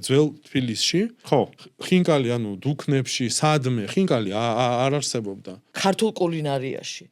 ძველ თბილისში ხო ხინკალი ანუ დუქნებში სადმე ხინკალი არ არსებობდა ქართულ კულინარიაში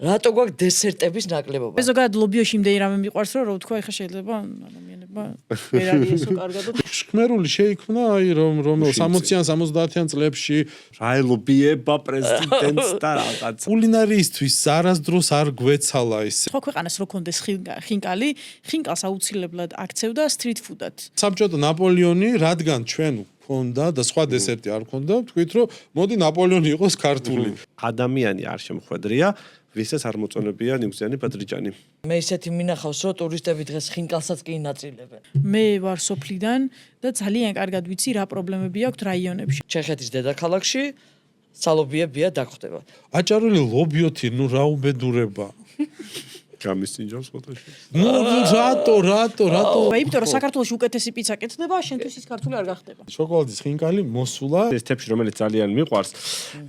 რატო გვაქვს დესერტების ნაკლებობა? ზოგადად ლობიოში იმდენი რამე მიყვარს რომ თქვა ეხა შეიძლება ადამიანებმა ვერ არის ესო კარგად. შქმერული შეიქმნა აი რომ 60-იან 70-იან წლებში რაელობიება პრეზიდენტს და რაღაც კულინარიისთვის არასდროს არ გვეცალა ის სხვა ქვეყანას რო კონდეს ხინკალი, ხინკალს აუცილებლად აქცევდა სტრიტ ფუდად. საბჭოთა ნაპოლეონი რადგან ჩვენ ქონდა და სხვა დესერტი არ ქონდა, თქვით რომ მოდი ნაპოლეონი იყოს ქართული. ადამიანი არ შემხვედრია ვისაც არ მოწონებია ნიგვზიანი ბადრიჯანი. მე ისეთი მინახავს რომ ტურისტები დღეს ხინკალსაც კი ინაწილებენ. მე ვარ სოფლიდან და ძალიან კარგად ვიცი რა პრობლემები აქვს რაიონებში. ჩეხეთის დედაქალაქში სალობიებია დაგხვდება. აჭარული ლობიოთი, ნუ რა უბედურება. გამისინჯავს ფოტოში. ნუ რატო? იმიტომ რომ საქართველოში უკეთესი პიცა კეთდება, შენთვის ის ქართული არ გახდება. შოკოლადის ხინკალი მოსულა ეს თეფში რომელიც ძალიან მიყვარს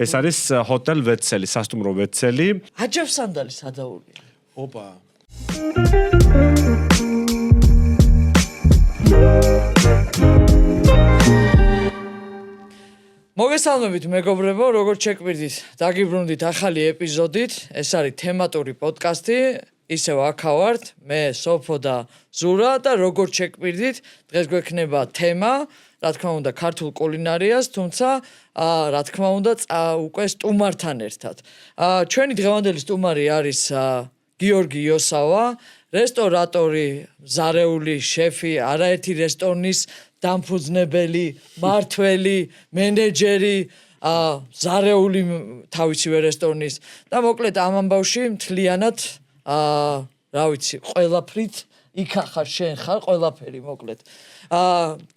ეს არის ჰოტელ ვეცელი სასტუმრო ვეცელი აჯავ სანდალი სადაურია. ოპა მოგესალმებით მეგობრებო, როგორც შეკვირდით, დაგიბრუნდით ახალი ეპიზოდით. ეს არის თემატური პოდკასტი. ისევ აქა ვართ, მე სოფო და ზურა და როგორც შეკვირდით, დღეს გვექნება თემა, რა თქმა უნდა, ქართულ კულინარიას, თუმცა რა თქმა უნდა, უკვე სტუმართან ერთად. ჩვენი დღევანდელი სტუმარი არის გიორგი იოსავა, რესტორატორი, ზარეული შეფი, არაერთი რესტორნის დამფუძნებელი, მართველი, მენეჯერი, ზარეული თავისივე რესტორნის და მოკლედ ამ ამბავში მთლიანად რა ვიცი, ყველაფრით იქ ხარ შენ ხარ ყველაფერი მოკლედ.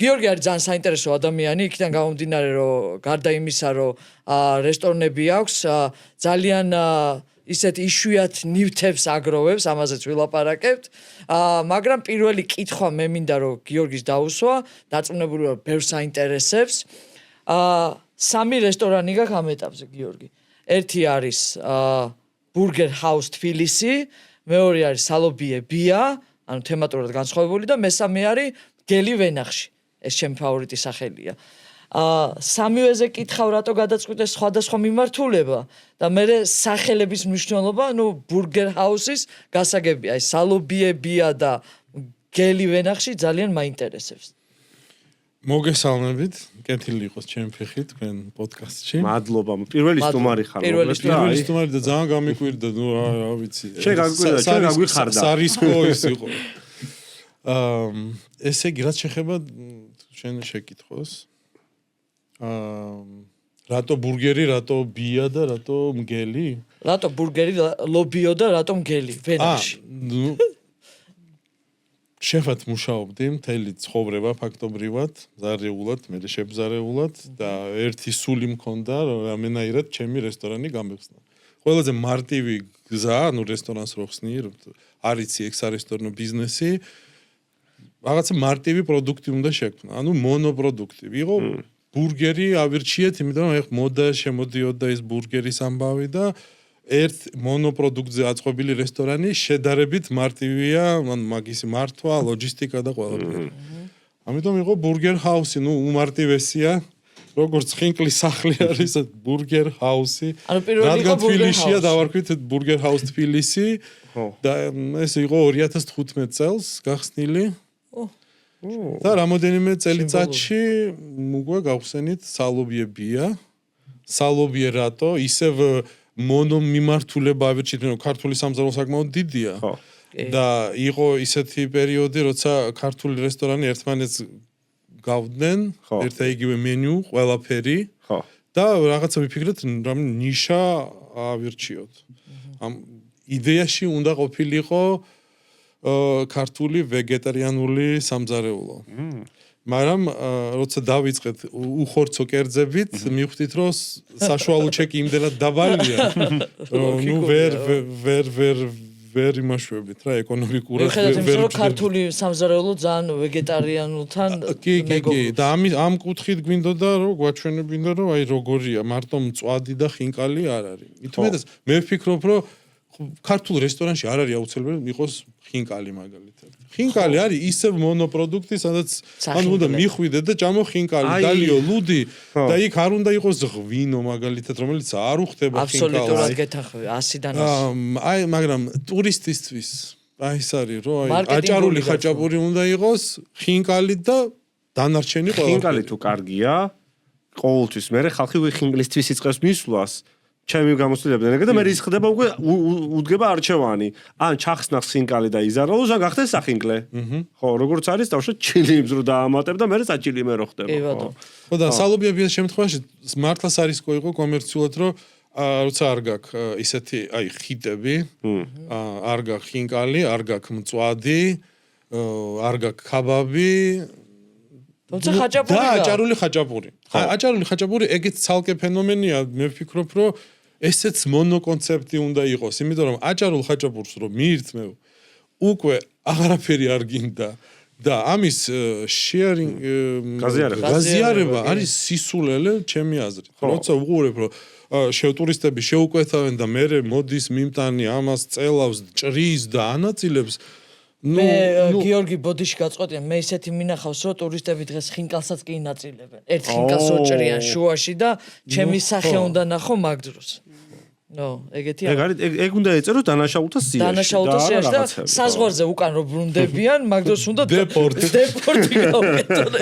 გიორგი არის ძალიან საინტერესო ადამიანი, იქიდან გამომდინარე რომ გარდა იმისა რომ რესტორნები აქვს, ძალიან ისეთ იშვიათ ნივთებს აგროვებს, ამაზეც ვილაპარაკებთ. მაგრამ პირველი კითხვა მე მინდა რომ გიორგის დაუსვა, დარწმუნებული ვარ ბევრს აინტერესებს. სამი რესტორანი გაქვს ამ ეტაპზე გიორგი. ერთი არის Burger House თბილისი, მეორე არის სალობიებია, ანუ თემატურად განსხვავებული და მესამე არის გელი ვენახში. ეს ჩემი ფავორიტი სახელია. სამივეზე კითხავ რატო გადაწყვიტეს სხვადასხვა მიმართულება და მე სახელების მნიშვნელობა, Burger House-ის გასაგებია, აი სალობიებია და გელი ვენახში ძალიან მაინტერესებს. მოგესალმებით, კეთილი იყოს ჩემი ფეხი თქვენ პოდკასტში. მადლობა. პირველი სტუმარი ხარ. პირველი სტუმარი და ძალიან გამიკვირდა, რა ვიცი. შენ გაგვიხარდა. სარისკო ის იყო. ესე იგი, რაც შეხება შენ შეკითხოს. რატო ბურგერი, რატო ბია და რატო მგელი? რატო ბურგერი, ლობიო და რატო მგელი ვენახში? შეფად მუშაობდი მთელი ცხოვრება ფაქტობრივად, ზარეულად, მე შებზარეულად და ერთი სული მქონდა, რომ რამენაირად ჩემი რესტორანი გამეხსნა. ყველაზე მარტივი გზა, რესტორანს რო ხსნი, არიცი ექსარესტორნო ბიზნესი, რაღაცა მარტივი პროდუქტი უნდა შექმნა, მონოპროდუქტი. ვიღო ბურგერი ავირჩიეთ, იმიტომ რომ ეხ მოდა შემოდიოდა ეს ბურგერის ამბავი და ერთ მონოპროდუქტზე აწყობილი რესტორანი შედარებით მარტივია, მაგისი მართვა, ლოჯისტიკა და ყველაფერი. ამიტომ იყო Burger House-ი, უმარტივესია, როგორც ხინკლის სახლი არის Burger House-ი. რადგან თბილისია დავარქვით Burger House თბილისი და ეს იყო 2015 წელს გახსნილი. და რამოდენიმე წელიწადში უკვე გავხსენით სალობიებია. სალობიე რატო? ისევ მონომიმართულება ავირჩიეთ, რომ ქართული სამზარო საკმაოდ დიდია. და იყო ისეთი პერიოდი, როცა ქართული რესტორანი ერთმანეთს გავდნენ, ერთ იგივე მენიუ, ყველაფერი. და რაღაცა ვიფიქრეთ, რამე ნიშა ავირჩიოთ. ამ იდეაში უნდა ყოფილიყო ქართული ვეგეტარიანული სამზარეულო. მაგრამ როცა დავიწყეთ უხორცო კერძებით, მივხვდით რომ საშუალო ჩეკი იმდენად დაბალია, რომ ვერ იმაშვებით რა ეკონომიკურად ვერ ქართული სამზარეულო ძალიან ვეგეტარიანულთან კი და ამ კუთხით გვინდოდა რომ გვაჩვენებინა რომ აი როგორია მარტო მწვადი და ხინკალი არ არის. მithumetes მე ვფიქრობ რომ ქართულ რესტორანში არ არის აუცილებელი იყოს ხინკალი მაგალითად. ხინკალი არის ისევ მონოპროდუქტი, სადაც ანუ უნდა მიხვიდე და ჭამო ხინკალი, დალიო, ლუდი და იქ არ უნდა იყოს ღვინო მაგალითად, რომელიც არ უხდება ხინკალს. აბსოლუტურად გეთანხმები 100-დან 100. აი, მაგრამ ტურისტისთვის აი ეს არის, რომ აი აჭარული ხაჭაპური უნდა იყოს, ხინკალი და დანარჩენი ყველა. ხინკალი თუ კარგია, ყოველთვის მე ხალხი ხინკლისთვის იწყებს მისვლას. ჩემი გამოცდილებიდან და მე ის ხდება უკვე უდგება არჩევანი. ან ჩახსნახს ხინკალი და იზარალოს, ან გახდეს სახინკლე. ხო, როგორც არის, დავშოთ ჩილიმს რო დაამატებ და მე საჭილი მე რო ხდება. ხო და სალობიების შემთხვევაში მართლაც არის იყო კომერციულად, რომ როცა არ გაქვს ისეთი აი ხიდები, არ გაქვს ხინკალი, არ გაქვს მწვადი, არ გაქვს ქაბაბი, თუმცა ხაჭაპური და აჭარული ხაჭაპური. აჭარული ხაჭაპური ეგეც ცალკე ფენომენია, მე ვფიქრობ, რომ ესეც მონოკონცეპტი უნდა იყოს, იმიტომ რომ აჭარულ ხაჭაპურს რომ მიირთმევ, უკვე აღარაფერი არ გინდა და ამის გაზიარება არის სისულელე ჩემი აზრით. როცა უყურებ, რომ ტურისტები შეუკვეთავენ და მე მოდის მიმტანი ამას წელავს, ჭრის და ანაწილებს მე გიორგი ბოდიში გაწყვეტია მე ისეთი მინახავს რომ ტურისტები დღეს ხინკალსაც კი ინაწილებენ ერთ ხინკალს ოჭრიან შუაში და ჩემი სახე უნდა ნახო მაგ დროს ნო ეგეთი ეგ უნდა ეწერო დანაშაულთა სიაში და საზღვარზე უკან რო ბრუნდებიან მაგ დროს უნდა დეპორტი გავაკეთონ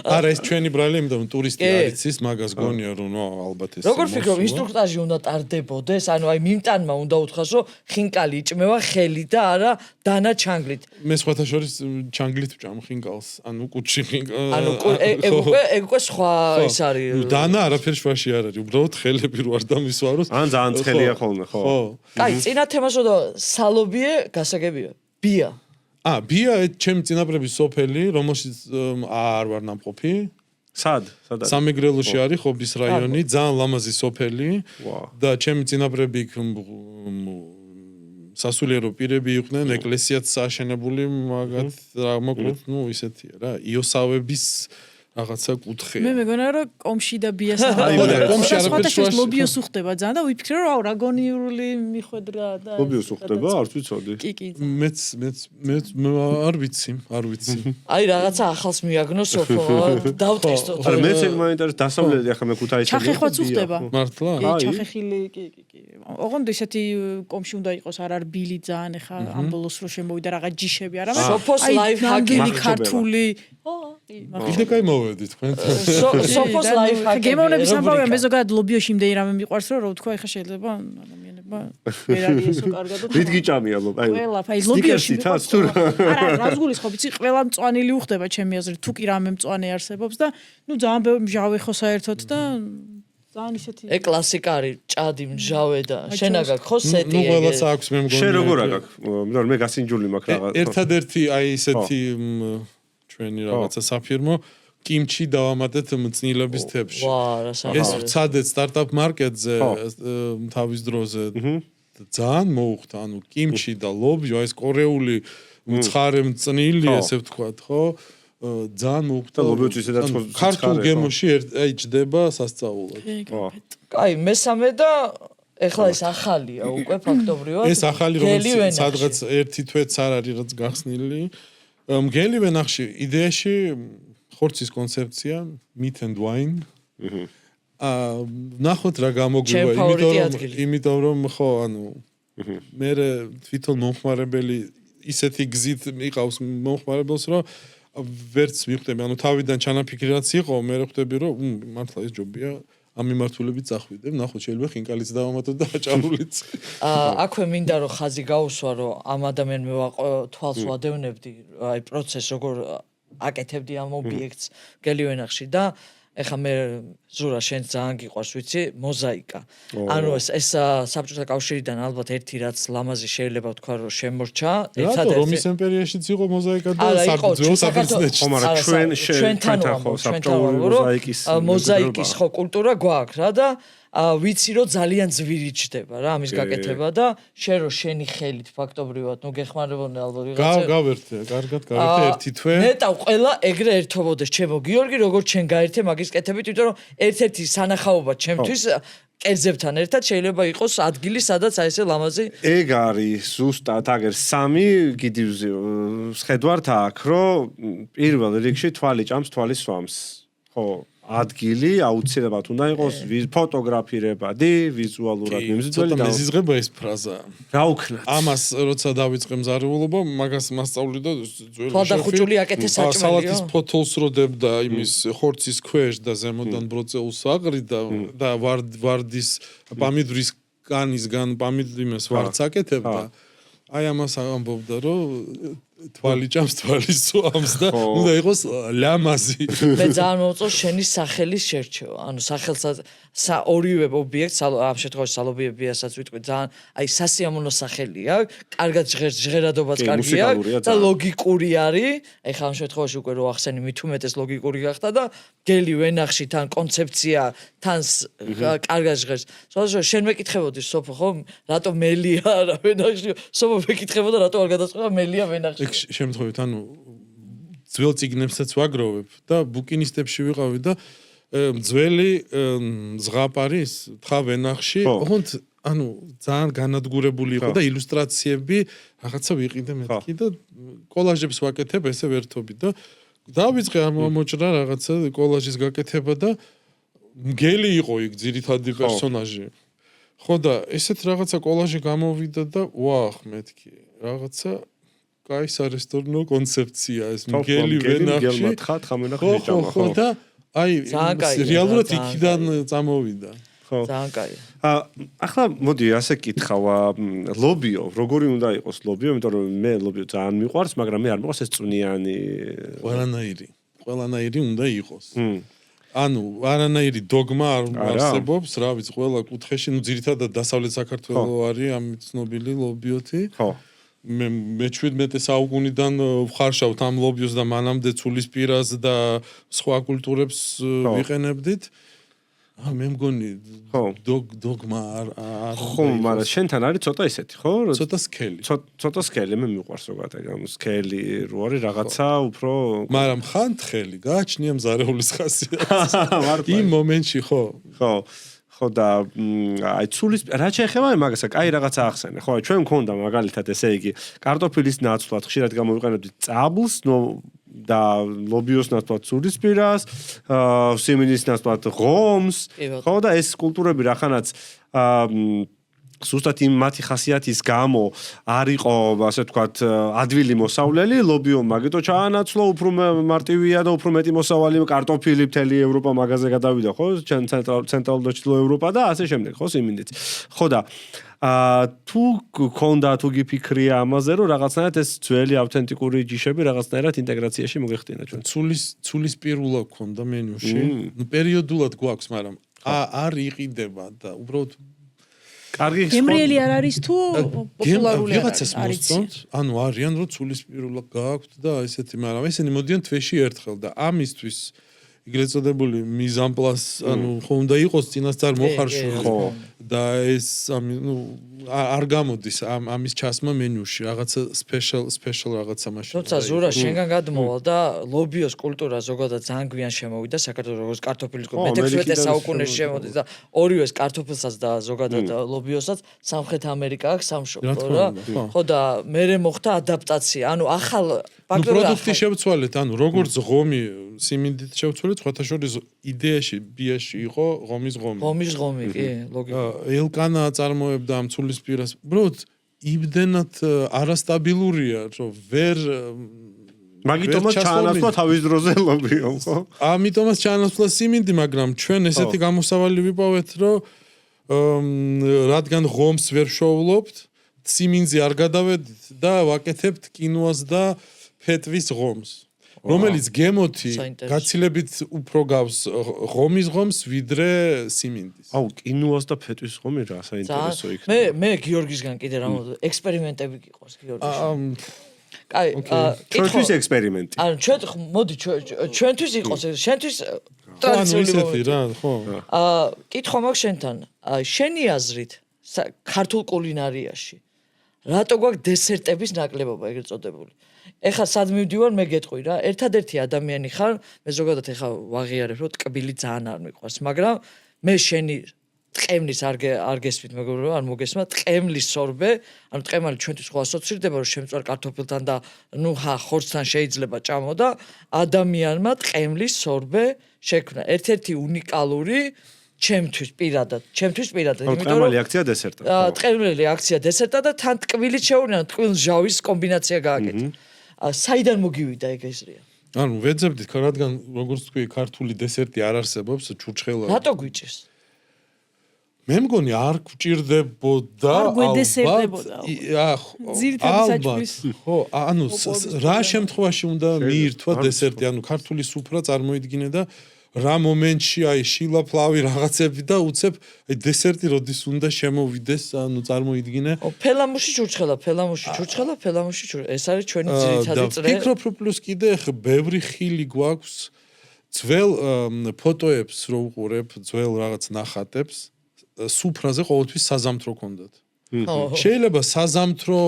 არა ეს ჩვენი ბრალი იმიტომ ტურისტი არის ის მაგას გონია რომ ნო ალბათ ეს როგორ ფიქრობ ინსტრუქტაჟი უნდა ტარდებოდეს ანუ აი მიმტანმა უნდა უთხრას რომ ხინკალი იჭმევა ხელით და არა დანა ჩანგლით მე სხვათა შორის ჩანგლით ვჭამ ხინკალს ანუ კუჩი ხინკალს ანუ ეგ უკვე სხვა ის არის დანა არაფერ შვაში არ არის უბრალოდ ხელები რო არ დამისვაროს ან ძალიან ცხელია ხოლმე ხო კაი წინა თემასო და სალობიე გასაგებია ბია ბია ჩემი წინაპრების სოფელი რომელშიც არ ვარ ნამყოფი სადაც სამეგრელოში არის ხობის რაიონი ძალიან ლამაზი სოფელი და ჩემი წინაპრები იქ სასულიერო პირები იყვნენ ეკლესიაც აშენებული მაგათ რა მოკლედ ნუ ისეთია რა იოსავების რაღაცა კუთხე. მე მეგონა რომ კომში და ბიას კომში არაფერ შუაში ლობიოს უხდება ძალიან და ვიფიქრე რომ რაგონიული მიხვედრა და ლობიოს უხდება არც ვიცოდი. კი მეც არ ვიცი. აი რაღაცა ახალს მიაგნო სოფო დავტესტო. არა მეც ეგ მაინტერესებს დასავლეთი ახლა მე ქუთაისელი. ჩახეხვაც უხდება. მართლა? ჩახეხილი კი. ოღონდ ისეთი კომში უნდა იყოს არ ბილი ძალიან ახლა ამ ბოლოს რო შემოვიდა რაღაც ჯიშები არა მაგრამ სოფოს ლაიფ ჰაკერი ქართული კიდე კაი მოვედი თქვენ. სოფოს ლაიფ ჰაკერი. გემოვნების ამბავია მე ზოგადად ლობიოში იმდენი რამე მიყვარს რომ თქვა ეხა შეიძლება ადამიანებმა ვერ არის ესო კარგად. რით გიჭამია აი ყველა აი ლობიოში არა რაზგულის ხო ვიცი ყველა მწვანილი უხდება ჩემი აზრით თუ კი რამე მწვანე არსებობს და ნუ ძალიან ბევრი მჟავე ხო საერთოდ და ძალიან ისეთი ეგ კლასიკა არის ჭადი მჟავე და შენაგაკ ხო სეტი ნუ ყველას აქვს მე მგონი. შენ როგორ აგაქვს? მე გასინჯული მაქვს რაღაც. ერთადერთი აი ესეთი ჩვენი რაღაცა საფირმო კიმჩი დავამატეთ მწნილების თებში. ეს ვცადეთ სტარტაპ მარკეტზე თავის დროზე. ძალიან მოუხდა, ანუ კიმჩი და ლობიო, ეს კორეული მცხარე მწნილი, ესე ვთქვათ, ხო? ძალიან მოუხდა ლობიოც ისედაც ქართულ გემოში აი ჯდება სასწაულად. კაი, მესამე და ეხლა ეს ახალია უკვე ფაქტობრივად. ეს ახალი რომელიც სადღაც ერთი თვეც არ არის რაც გახსნილი. მგელი ვენახში იდეაში ხორცის კონცეფცია meat and wine. ნახოთ რა გამოგვივა, იმიტომ რომ ხო, ანუ მე თვითონ მომხმარებელი ისეთი გზით მიყავს მომხმარებელს, რომ ვერც მივხვდები, ანუ თავიდან ჩანაფიქრი რაც იყო, მე ხვდები, რომ მართლა ეს ჯობია. ამ მიმართულებით წახვიდებ, ნახოთ შეიძლება ხინკალიც დავამატოთ და აჭარულიც. აქვე მინდა რომ ხაზი გაუსვა, რომ ამ ადამიანს თვალს ვადევნებდი, აი პროცესს როგორ აკეთებდი ამ ობიექტს გელივენახში და ეხა მე ზურა შენ ძალიან გიყვარს ვიცი მოზაიკა. ანუ ეს საბჭოთა კავშირიდან ალბათ ერთი რაც ლამაზი შეიძლება ვთქვა რომ შემორჩა. ერთადერთი რომის იმპერიაშიც იყო მოზაიკა და საბერძნეთში. ჩვენთან ხო საბჭოური მოზაიკის ხო კულტურა გვაქვს რა და ვიცი რომ ძალიან ძვირი ჩდება რა ამის გაკეთება და შენ რო შენი ხელით ფაქტობრივად ნუ გეხმარებოდნენ ალბათ ვიღაცა გავერთე, კარგად გავერთე ერთი თვე. ნეტავ ყველა ეგრე ერთობოდეს ჩემო გიორგი როგორც შენ გაერთე მაგის კეთებით იმიტომ რომ ერთ-ერთი სანახაობა ჩემთვის კერძებთან ერთად შეიძლება იყოს ადგილი სადაც აი ესე ლამაზი ეგ არის ზუსტად აგერ სამი გიდივზე შედვართ აქ რომ პირველ რიგში თვალი ჭამს თვალი სვამს ხო ადგილი აუცილებლად უნდა იყოს ფოტოგრაფირებადი ვიზუალურად მიმზიდველი და მეზიზღება ეს ფრაზა. რა უქნათ ამას როცა დავიწყე მზარეულობა, მაგას მასწავლი და თვალდახუჭული აკეთე საჭმელიო. სალატის ფოთოლს როდებდა იმის ხორცის ქვეშ და ზემოდან ბროწეულს აღრიდა და ვარდის პამიდრის განისგან პამიდრიმეს ვარდს აკეთებდა. აი ამას ამბობდა რომ თვალი ჭამს თვალი სვამს და უნდა იყოს ლამაზი. მე ძალიან მომწონს შენი სახელის შერჩევა. ანუ სახელსაც ორივე ობიექტს ამ შემთხვევაში სალობიებიასაც ვიტყვი ძალიან აი სასიამოვნო სახელია. კარგად ჟღერადობაც კარგია და ლოგიკური არის. აი ხა ამ შემთხვევაში უკვე რო ახსენი მით უმეტეს ლოგიკური გახდა და გელი ვენახში თან კონცეფცია თან კარგად ჟღერს. სწორედ შენ მეკითხებოდი სოფო ხო რატო მელია არა ვენახში სოფო მეკითხებოდა რატო არ გადასწყვეტა მელია ვენახში. შემთხვევით ანუ ძველ წიგნებსაც ვაგროვებ და ბუკინისტებში ვიყავი და ძველი ზღაპარის თხა ვენახში ოღონდ ანუ ძალიან განადგურებული იყო და ილუსტრაციები რაღაცა ვიყიდე მეთქი და კოლაჟებს ვაკეთებ ესე ვერთობი და დავიწყე ამოჭრა რაღაცა კოლაჟის გაკეთება და მგელი იყო იქ ძირითადი პერსონაჟი ხო და ესეთ რაღაცა კოლაჟი გამოვიდა და ვახ მეთქი რაღაცა კაი სარესტორნო კონცეფცია ეს მგელი ვენახში ხო და აი რეალურად იქიდან წამოვიდა ხო ძალიან კაი ახლა მოდი ასე კითხავ ლობიო როგორი უნდა იყოს ლობიო იმიტომ რომ მე ლობიო ძალიან მიყვარს მაგრამ მე არ მიყვარს ეს წვნიანი ყველანაირი უნდა იყოს ანუ არანაირი დოგმა არ არსებობს რა ვიცი ყველა კუთხეში ნუ ძირითადად დასავლეთ საქართველოს არის ამ ცნობილი ლობიოთი ხო მე 17 საუკუნიდან ვხარშავთ ამ ლობიოს და მანამდე ცულისპირას და სხვა კულტურებს ვიყენებდით. მე მგონი დოგმა არ ხო, მაგრამ შენთან არის ცოტა ისეთი, ხო? ცოტა სკელი. ცოტა სკელი მე მიყვარს ზოგადად, ამ სკელი რო არის რაღაცა უფრო მაგრამ ხანთხელი გააჩნია მზარეულის ხასიათი. იმ მომენტში ხო. ხო. ხო და აი ცულის რა შეეხება მაგასა კაი რაღაცა ახსენე ხო ჩვენ მქონდა მაგალითად ესე იგი კარტოფილის ნაცვლად ხშირად გამოვიყენებდით წაბლს და ლობიოს ნაცვლად ცულისპირას სიმინდის ნაცვლად ღომს ხო და ეს კულტურები რახანაც სუსტად იმ მათი ხასიათის გამო არ იყო ასე ვთქვათ ადვილი მოსავლელი ლობიო მაგიტო ჩაანაცვლა უფრო მარტივია და უფრო მეტი მოსავალი კარტოფილი მთელი ევროპა მაგაზე გადავიდა ხო ცენტრალურ და ჩრდილო ევროპა და ასე შემდეგ ხო სიმინდიც ხო და თუ გქონდა თუ გიფიქრია ამაზე რომ რაღაცნაირად ეს ძველი ავთენტიკური ჯიშები რაღაცნაირად ინტეგრაციაში მოიხდინა ჩვენ ცულის პირულა გქონდა მენიუში ნუ პერიოდულად გვაქვს მაგრამ არ იყიდება და უბრალოდ კარგი გემრიელი არ არის თუ პოპულარული არის ანუ არიან რომ ცულისპირულა გააქვთ და ესეთი მაგრამ ესენი მოდიან თვეში ერთხელ და ამისთვის ეგრეთ წოდებული მიზანპლას ანუ ხო უნდა იყოს წინასწარ მოხარშული და ეს ნუ არ გამოდის ამის ჩასმა მენიუში რაღაცა სპეშალ რაღაცა მაშინ თუმცა ზურა შენგან გადმოვალ და ლობიოს კულტურა ზოგადად ძალიან გვიან შემოვიდა საქართველოს როგორც კარტოფილის მე-16 საუკუნეში შემოდის და ორივეს კარტოფილსაც და ზოგადად ლობიოსაც სამხრეთ ამერიკა აქვს სამშობლო რა ხო და მერე მოხდა ადაპტაცია ანუ ახალ პროდუქტი შევცვალეთ ანუ როგორც ღომი სიმინდით შევცვალეთ სხვათა შორის იდეაში ბიაში იყო ღომის ღომი კი ლოგიკა ელკანა წარმოებდა ამ ცულისპირას უბრალოდ იმდენად არასტაბილურია რომ ვერ მაგიტომაც ჩაანაცვლა თავის დროზე ლობიო ხო ამიტომაც ჩაანაცვლა სიმინდი მაგრამ ჩვენ ესეთი გამოსავალი ვიპოვეთ რომ რადგან ღომს ვერ შოვლობთ სიმინძე არ გადავედით და ვაკეთებთ კინოას და ფეტვის ღომს რომელიც გემოთი გაცილებით უფრო გავს ღომის ღომს ვიდრე სიმინდის. აუ კინოას და ფეტვის ღომი რა საინტერესო იქნება. მე გიორგისგან კიდე რა ექსპერიმენტები გიყავს გიორგის. კაი, ჩვენთვის ექსპერიმენტი. ანუ მოდი ჩვენთვის იყოს, შენთვის ანუ ისეთი რა, ხო. კითხვა მაქვს შენთან. შენი აზრით, ქართულ კულინარიაში რატო გვაქვს დესერტების ნაკლებობა ეგრეთ წოდებული? ეხლა სად მივდივარ, მე გეტყვი რა. ერთადერთი ადამიანი ხარ, მე ზოგადად ეხლა ვაღიარებ, რომ ტკბილი ძალიან არ მიყვარს, მაგრამ მე შენი ტყემლის არ გესმით მეგობრებო, არ მოგესმა ტყემლის სორბე, ანუ ტყემალი ჩვენთვის ხო ასოცირდება, რომ შემწვარ კარტოფილთან და ნუ ხორცთან შეიძლება ჭამო და ადამიანმა ტყემლის სორბე შექმნა. ერთ-ერთი უნიკალური ჩემთვის პირადად, იმიტომ რომ ტყემალი აქცია დესერტად. ტყემელი აქცია დესერტად და თან ტკბილით შეურიან, ტკბილ-ჟავის კომბინაცია გააკეთა. საიდან მოგივიდა ეგ ეზრია? ანუ ვეძებდით, რადგან როგორც თქვი, ქართული დესერტი არ არსებობს, ჩურჩხელა. რატო გვიჭირს? მე მგონი არ გვჭირდებოდა არ გვედესერდებოდა. ძირითადად საჭმლის. ხო, ანუ რა შემთხვევაში უნდა მიირთვა დესერტი, ანუ ქართული სუფრა წარმოიდგინე და რა მომენტში აი შილა ფლავი რაღაცები და უცებ აი დესერტი როდის უნდა შემოვიდეს, ანუ წარმოიდგინე. ფელამუში ჩურჩხელა. ეს არის ჩვენი ძირითადი წრე. ფიქრობ რომ პლუს კიდე ბევრი ხილი გვაქვს ძველ ფოტოებს რო უყურებ, ძველ რაღაც ნახატებს. სუფრაზე ყოველთვის საზამთრო ქონდათ. შეიძლება საზამთრო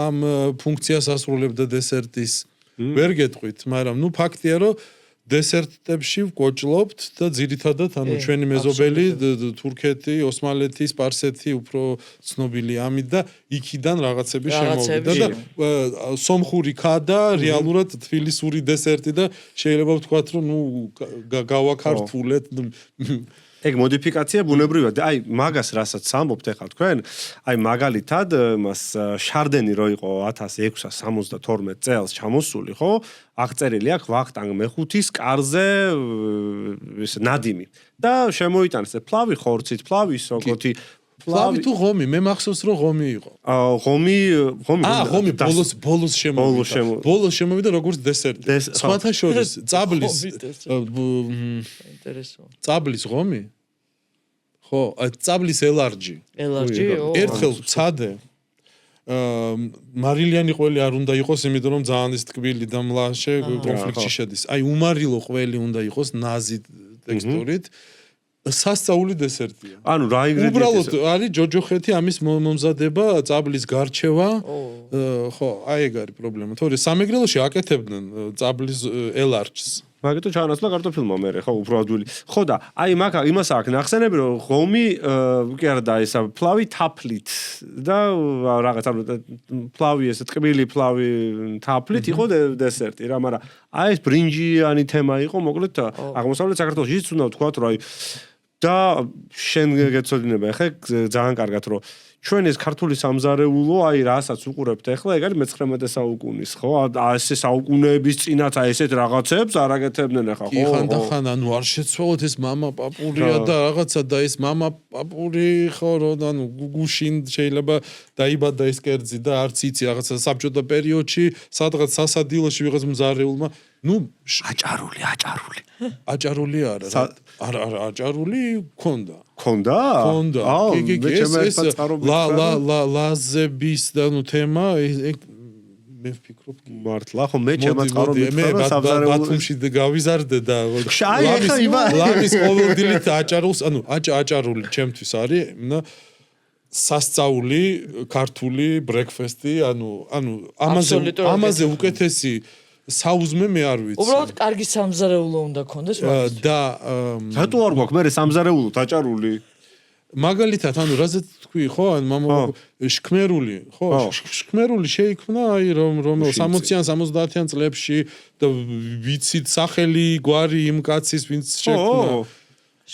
ამ ფუნქციას ასრულებდა დესერტის. ვერ გეტყვით, მაგრამ ნუ ფაქტია რომ დესერტებში ვკოჭლობთ და ძირითადად ანუ ჩვენი მეზობელი თურქეთი, ოსმალეთი, სპარსეთი უფრო ცნობილი ამით და იქიდან რაღაცები შემოვიდა და სომხური ქადა რეალურად თბილისური დესერტი და შეიძლება ვთქვათ რომ ნუ გავაქართულეთ ეგ მოდიფიკაცია ბუნებრივად. აი, მაგას რასაც ამბობთ ახლა თქვენ, აი მაგალითად, მას შარდენი რო იყო 1672 წელს ჩამოსული, ხო? აღწერილი აქვს ვახტანგ მეხუთის კარზე ეს ნადიმი. და შემოიტანეს ფლავი ხორცით, ფლავი სოკოთი, ფლავი თუ ღომი, მე მახსოვს რომ ღომი იყო. ღომი ბოლოს შემოვიდა. ბოლოს შემოვიდა როგორც დესერტი. სხვათა შორის წაბლის ინტერესო. წაბლის ღომი? ხო, წაბლის ელარჯი. ერთხელ ვცადე. მარილიანი ყველი არ უნდა იყოს, იმიტომ რომ ძალიან ის ტკბილი და მლაშე კონფლიქტში შედის. აი უმარილო ყველი უნდა იყოს ნაზი ტექსტურით. სასწაული დესერტია. ანუ რა ინგრედიენტია? უბრალოდ არის ჯოჯოხეთი ამის მომზადება, წაბლის გარჩევა. ხო, აი ეგ არის პრობლემა. თორე სამეგრელოში აკეთებდნენ წაბლის ელარჯს. მაგეთო ჩაანაცვლა კარტოფილმა მე ხო უფრო ადვილი. ხო და აი იმას აქვს ნახსენები რომ ღომი კი არა და ესა ფლავი თაფლით და რაღაც ანუ ფლავი ესე ტკბილი ფლავი თაფლით იყო დესერტი რა, მაგრამ აი ეს ბრინჯიანი თემა იყო მოკლედ აღმოსავლეთ საქართველოშიც უნდა ვთქვათ რომ აი და შენ გეცოდინება ხე ძალიან კარგად რომ ჩვენ ეს ქართული სამზარეულო აი რასაც უყურებთ ახლა ეგ არის მე-19 საუკუნის ხო ესე საუკუნეების წინათ აი ესეთ რაღაცებს არ აკეთებდნენ ახლა ხო ხან და ხან ანუ არ შეცვალოთ ეს мама პაპურია და რაღაცა და ეს мама პაპური ხო რომ ანუ გუშინ შეიძლება დაიბადა ეს კერძი და არც იცი რაღაცა საბჭოთა პერიოდში სადღაც სასადილოში ვიღაც მზარეულმა ნუ აჭარული არა აჭარული ქონდა ლაზების და ნუ თემა მე ვფიქრობ მართლა ხო მე ჩემაც წყარო ბათუმში გავიზარდე და ლამის ყოველდილით აჭარულს ანუ აჭარული ჩემთვის არის და სასწაული ქართული ბრექფასტი ანუ ამაზე უკეთესი საუზმე მე არ ვიცი. უბრალოდ კარგი სამზარეულო უნდა ქონდეს მაგას. და რატო არ გვაქვს მე სამზარეულო დაჭარული? მაგალითად, ანუ რაზეც თქვი, ხო, ან მამა შქმერული, ხო, შქმერული შეიქმნა აი რომ 60-იან 70-იან წლებში და ვიცით სახელი, გვარი იმ კაცის, ვინც შექმნა.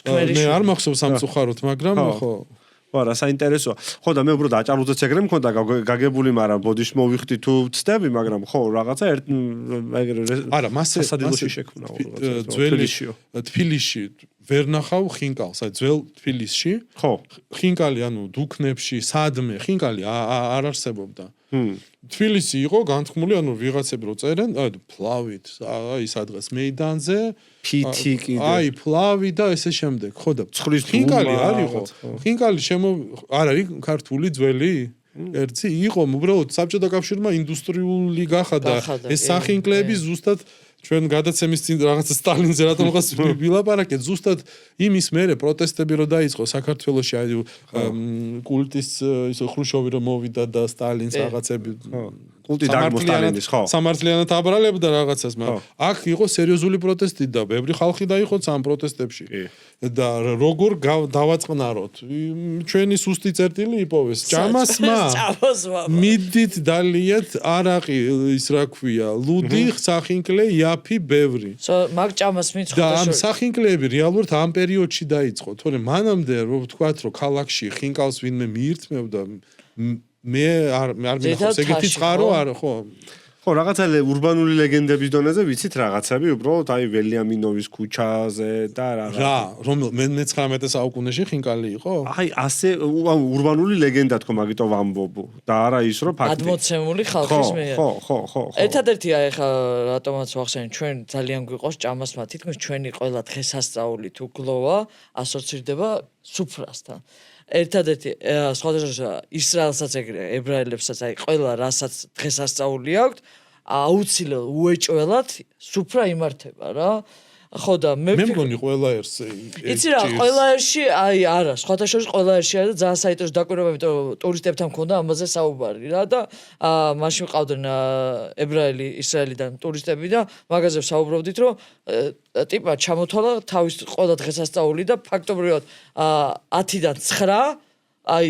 მე არ მახსოვს სამწუხაროდ, მაგრამ ხო არა, საინტერესოა. ხო და მე უბრალოდ აჭარულზეც ეგრე მქონდა გაგებული, მაგრამ ბოდიში მოვიხდი თუ ვწდები, მაგრამ ხო, რაღაცა არა, მასე სადილოში შექმნა თბილისში ვერ ნახავ ხინკალს, აი ძველ თბილისში. ხო. ხინკალი, ანუ დუქნებში, სადმე, ხინკალი არ არსებობდა. თბილისი იყო განთქმული, ანუ ვიღაცები რო წერენ, აი ფლავით, აი სადღაც მეიდანზე, ფითი კიდე. აი ფლავი და ესე შემდეგ. ხო და ხინკალი არ იყო. ხინკალი არ არის ქართული ძველი? კერძი იყო უბრალოდ საბჭოთა კავშირმა ინდუსტრიული გახადა ეს სახინკლეები ზუსტად ჩვენ გადაცემის წინ რაღაცა სტალინზე რატომღაც ვილაპარაკეთ ზუსტად იმის მერე პროტესტები რო დაიწყო საქართველოში აი კულტის ისო ხრუშოვი რომ მოვიდა და სტალინს რაღაცები კულტი დაგმოსტალინის ხო სამართლიანად აბრალებდა რაღაცას მაგრამ აქ იყო სერიოზული პროტესტი და ბევრი ხალხი დაიხოცა ამ პროტესტებში და როგორ დავაწყნაროთ ჩვენი სუსტი წერტილი იპოვეს ჭამასმა მიდით დალიეთ არაყი ის რა ქვია ლუდი სახინკლე იაფი ბევრი მაგ ჭამას მიცხოვ და ამ სახინკლეები რეალურად ამ პერიოდში დაიწყო თორემ მანამდე რომ ვთქვათ რომ ქალაქში ხინკალს ვინმე მიირთმევდა მე არ მინახავს ეგეთი წყარო არ ხო ხო რაღაცა ურბანული ლეგენდების დონეზე ვიცით რაღაცები უბრალოდ აი ველიამინოვის ქუჩაზე და რა რომ მე-19 საუკუნეში ხინკალი იყო აი ასე ურბანული ლეგენდა თქო მაგიტო ვამბობ და არა ის რომ ფაქტი ადმოცემული ხალხის მიერ ხო ერთადერთი აი ხა რატომაც ვახსენე ჩვენ ძალიან გვიყოს ჭამასმა თითქმის ჩვენი ყველა დღესასწაული თუ გლოვა ასოცირდება სუფრასთან ერთადერთი სხვადასხვა ისრაელსაც ეგრე ებრაელებსაც აი ყველა რასაც დღესასწაული აქვს აუცილებლად უეჭველად სუფრა იმართება რა ხო და მე მგონი ყველა ერთს იცი რა ყველა ერთში აი არა სხვათა შორის ყველა ერთში არა და ძალიან საინტერესო დაკვირვება იმიტომ რომ ტურისტებთან მქონდა ამაზე საუბარი რა და მაშინ ყავდნენ ებრაელი ისრაელიდან ტურისტები და მაგაზე საუბრობდით რომ ტიპა ჩამოთვალა თავის ყველა დღესასწაული და ფაქტობრივად 10-დან 9 აი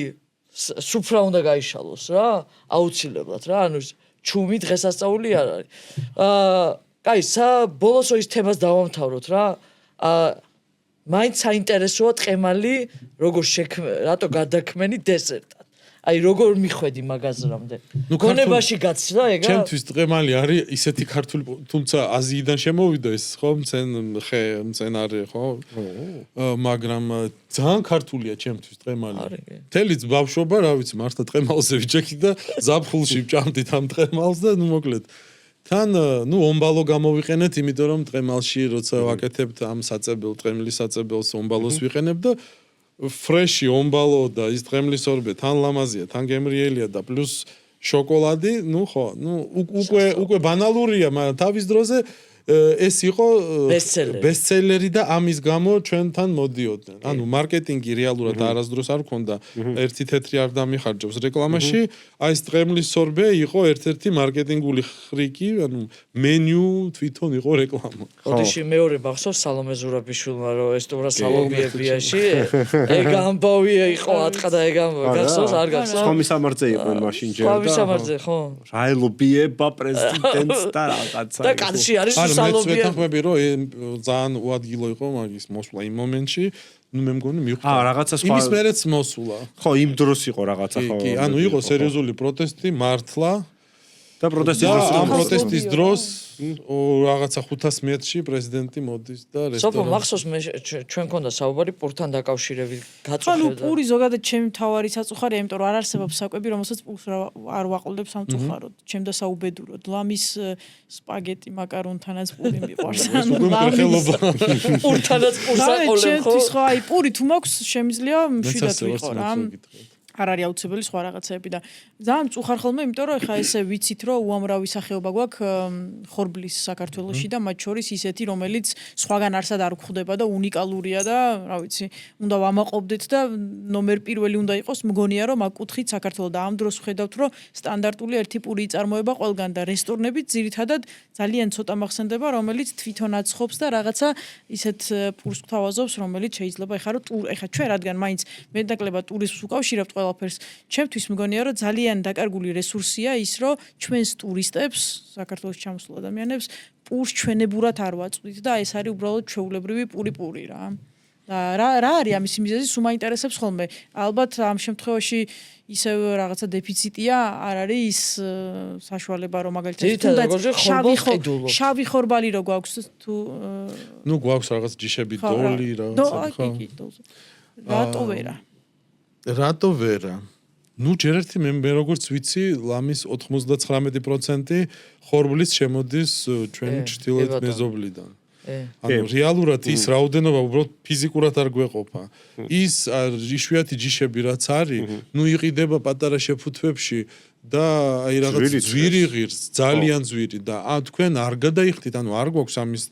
სუფრა უნდა გაიშალოს რა აუცილებლად რა ანუ ჩუმი დღესასწაული არ არის კაი, ბოლოს ის თემას დავამთავროთ რა. მაინც საინტერესოა ტყემალი როგორ რატო გადაქმენი დესერტად. აი როგორ მიხვედი მაგაზრამდე. გონებაში გაცდა ეგა? ჩემთვის ტყემალი არის ისეთი ქართული თუმცა აზიიდან შემოვიდა ეს ხო მცენარე ხო? მაგრამ ძალიან ქართულია ჩემთვის ტყემალი. თელიც ბავშვობა რა ვიცი მართლა ტყემალზე ვიჭექი და ზაფხულში ვჭამდით ამ ტყემალს და ნუ მოკლედ თან ნუ ომბალო გამოვიყენეთ, იმიტომ რომ ტყემალში როცა ვაკეთებთ ამ საწებელ ტყემლის საწებელს ომბალოს ვიყენებ და ფრეში ომბალო და ის ტყემლის ორბე თან ლამაზია, თან გემრიელია და პლუს შოკოლადი, ნუ ხო, ნუ უკვე ბანალურია, მაგრამ თავის დროზე ეს იყო ბესტსელერი და ამის გამო ჩვენთან მოდიოდნენ. ანუ მარკეტინგი რეალურად არასდროს არ ქონდა. ერთი თეთრი არ დამიხარჯავს რეკლამაში. აი ეს ტყემლის სორბე იყო ერთ-ერთი მარკეტინგული ხრიკი, ანუ მენიუ თვითონ იყო რეკლამა. ოდიში მეორე ბახსოვს სალომე ზურაბიშვილმა რომ ესტუმრა სალომიებიაში ეგ ამბავი იყო ატყა და ეგ გახსოვს არ გახსოვს? ხომის სამარძე იყვნენ მაშინ ჯერ და ხომის სამარძე ხო? რაელობიება პრეზიდენტს და რაღაცა. და კაცი არის მეც ვეთანხმები რომ ძალიან უადგილო იყო მაგის მოსვლა იმ მომენტში ნუ მე მგონი მივხვდა რაღაცა სხვა იმის მერეც მოსულა ხო იმ დროს იყო რაღაცა ხო კი ანუ იყო სერიოზული პროტესტი მართლა და პროტესტის დროს რაღაცა 500 მეტრში პრეზიდენტი მოდის და სოფო რესტორანი მახსოვს მე ჩვენ მქონდა საუბარი პურთან დაკავშირებით გაწუხდა ანუ პური ზოგადად ჩემი თავარი საწუხარია იმიტომ რომ არ არსებობს საკვები რომელსაც პურს არ ვაყოლებს სამწუხაროდ ჩემ და საუბედუროდ ლამის სპაგეტი მაკარონთანაც პური მიყვარს პურთანაც პურს აყოლებ ხო ჩემთვის ხო აი პური თუ მაქვს შემიძლია მშვიდად ვიყო რა არ არის აუცილებელი სხვა რაღაცები და ძალიან წუხარ ხოლმე იმიტომ რომ ეხა ესე ვიცით რომ უამრავი სახეობა გვაქვს ხორბლის საქართველოში და მათ შორის ისეთი რომელიც სხვაგან არსად არ გვხვდება და უნიკალურია და რა ვიცი უნდა ვამაყობდეთ და ნომერ პირველი უნდა იყოს მგონია რომ აქ კუთხით საქართველოს და ამ დროს ვხედავთ რომ სტანდარტული ერთი პური იწარმოება ყველგან და რესტორნებით ძირითადად ძალიან ცოტა მახსენდება რომელიც თვითონ აცხობს და რაღაცა ისეთ პურს გვთავაზობს რომელიც შეიძლება ეხა რომ ეხა ჩვენ რადგან მაინც მეტნაკლებად ტურიზმს უკავშირებთ ყველაფერს ჩემთვის მგონია რომ ძალიან დაკარგული რესურსია ის რომ ჩვენს ტურისტებს საქართველოს ჩამოსულ ადამიანებს პურს ჩვენებურად არ ვაწვდით და ეს არის უბრალოდ ჩვეულებრივი პური რა და რა არის ამის მიზეზი სულ მაინტერესებს ხოლმე ალბათ ამ შემთხვევაში ისევ რაღაცა დეფიციტია არ არის ის საშუალება რომ მაგალითად შავი ხორბალი რო გვაქვს თუ ნუ გვაქვს რაღაც ჯიშები დოლი რაღაცა ხო რატო ვერა ნუ ჯერ ერთი მე როგორც ვიცი ლამის 99% ხორბლის შემოდის ჩვენი ჩრდილოეთ მეზობლიდან ანუ რეალურად ის რაოდენობა უბრალოდ ფიზიკურად არ გვეყოფა. ის იშვიათი ჯიშები რაც არის, ნუ იყიდება პატარა შეფუთვებში და აი რაღაც ძვირი ღირს, ძალიან ძვირი და თქვენ არ გადაიხდით, ანუ არ გვაქვს ამის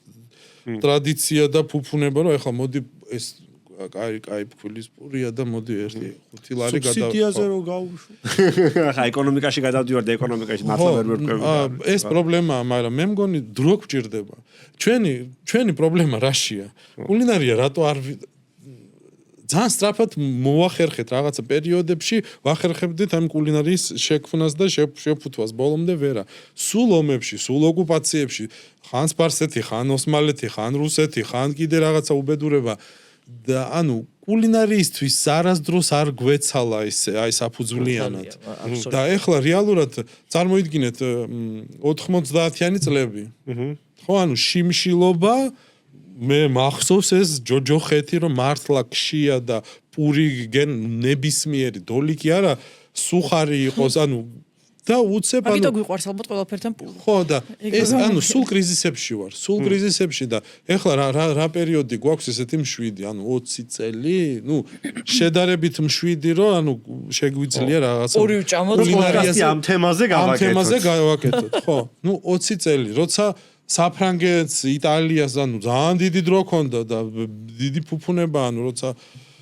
ტრადიცია და ფუფუნება, რომ ეხლა მოდი ეს კაი ფქვილის პურია და მოდი 1-5 ლარი გადა. სუბსიდიაზე რო გავუშვი. ხა ეკონომიკაში გადავდივარ და ეკონომიკაში მართლა ვერ ვერკვევი. ეს პრობლემაა, მაგრამ მე მგონი დრო გვჭირდება. ჩვენი პრობლემა რაშია? კულინარია რატო არ ძალიან სწრაფად მოახერხეთ რაღაცა პერიოდებში, ვახერხებდით ამ კულინარიის შექმნას და შეფუთვას ბოლომდე ვერა. სულ ომებში, სულ ოკუპაციებში, ხან სპარსეთი, ხან ოსმალეთი, ხან რუსეთი, ხან კიდე რაღაცა უბედურება და ანუ კულინარიისთვის არასდროს არ გვეცალა ისე აი საფუძვლიანად. და ეხლა რეალურად წარმოიდგინეთ 90-იანი წლები. ხო, ანუ შიმშილობა მე მახსოვს ეს ჯოჯოხეთი რომ მართლა ქშია და პური ნებისმიერი დოლი კი არა სუხარი იყოს ანუ და უცებ ანუ ამიტომ გვიყვარს ალბათ ყველაფერთან პური. ხო და ეს ანუ სულ კრიზისებში ვარ, სულ კრიზისებში და ეხლა რა პერიოდი გვაქვს ესეთი მშვიდი, ანუ 20 წელი, ნუ შედარებით მშვიდი რომ ანუ შეგვიძლია რაღაცა ორი ვჭამოთ პოდკასტი ამ თემაზე გავაკეთოთ, ხო. ნუ 20 წელი, როცა საფრანგეთს, იტალიას ანუ ძალიან დიდი დრო ქონდა და დიდი ფუფუნება, ანუ როცა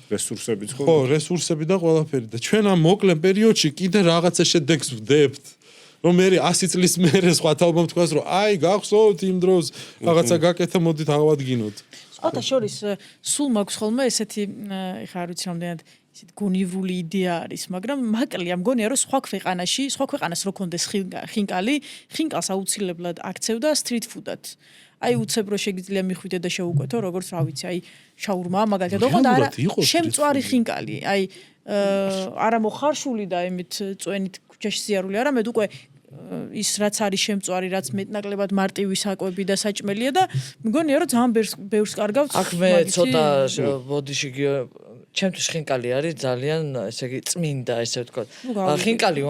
რესურსებიც ხო, რესურსები და ყველაფერი და ჩვენ ამ მოკლე პერიოდში კიდე რაღაცა შედეგს ვდებთ. რომ მე 100 წლის მერე სხვა თაობამ თქვას რომ აი გახსოვთ იმ დროს რაღაცა გაკეთა მოდით ავადგინოთ. სხვათა შორის სულ მაქვს ხოლმე ესეთი ეხა არ ვიცი რამდენად ისეთ გონივრული იდეა არის, მაგრამ მაკლია მგონია რომ სხვა ქვეყანას რო კონდეს ხინკალი, ხინკალს აუცილებლად აქცევდა სტრიტ ფუდად. აი უცებ რო შეგიძლია მიხვიდე და შეუკვეთო, როგორც რა ვიცი, აი შაურმა მაგალითად, ოღონდ არა შემწვარი ხინკალი, აი არა მოხარშული და იმით წვენით ქუჩაში სიარული, არამედ უკვე ის რაც არის შემწვარი, რაც მეტნაკლებად მარტივი საკვები და საჭმელია და მგონია რომ ძალიან ბევრს კარგავს. აქ მე ცოტა ბოდიში ჩემთვის ხინკალი არის ძალიან ესე იგი წმინდა ესე ვთქვა. ხინკალი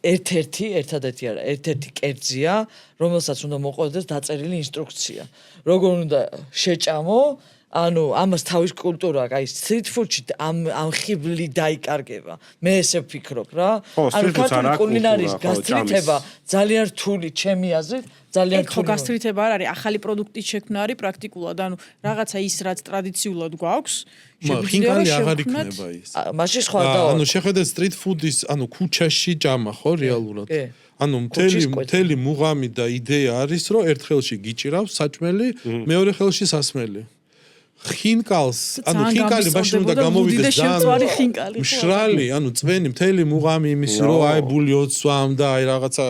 ერთადერთი არა, ერთ-ერთი კერძია, რომელსაც უნდა მოყვდეს დაწერილი ინსტრუქცია. როგორ უნდა შეჭამო, ანუ ამას თავის კულტურა, აი street food-ში ამ ხიბლი დაიკარგება. მე ესე ვფიქრობ რა. ანუ ქართული კულინარიის გასტრიტება ძალიან რთული ჩემი აზრით, ძალიან რთული. ხო, გასტრიტება არ არის, ახალი პროდუქტის შექმნა არის პრაქტიკულად, ანუ რაღაცა ის რაც ტრადიციულად გვაქვს, ხინკალი აღარ იქნება ის. მაშინ სხვა და ანუ შეხედეთ street food-ის, ანუ ქუჩაში ჭამა ხო რეალურად. ანუ მთელი მუღამი და იდეა არის, რომ ერთ ხელში გიჭირავს საჭმელი, მეორე ხელში სასმელი. ხინკალს, ანუ ხინკალი მაშინ უნდა გამოვიდეს ძალიან მშრალი, ანუ წვენი მთელი მუღამი იმის რომ აი ბული ოცვამ და აი რაღაცა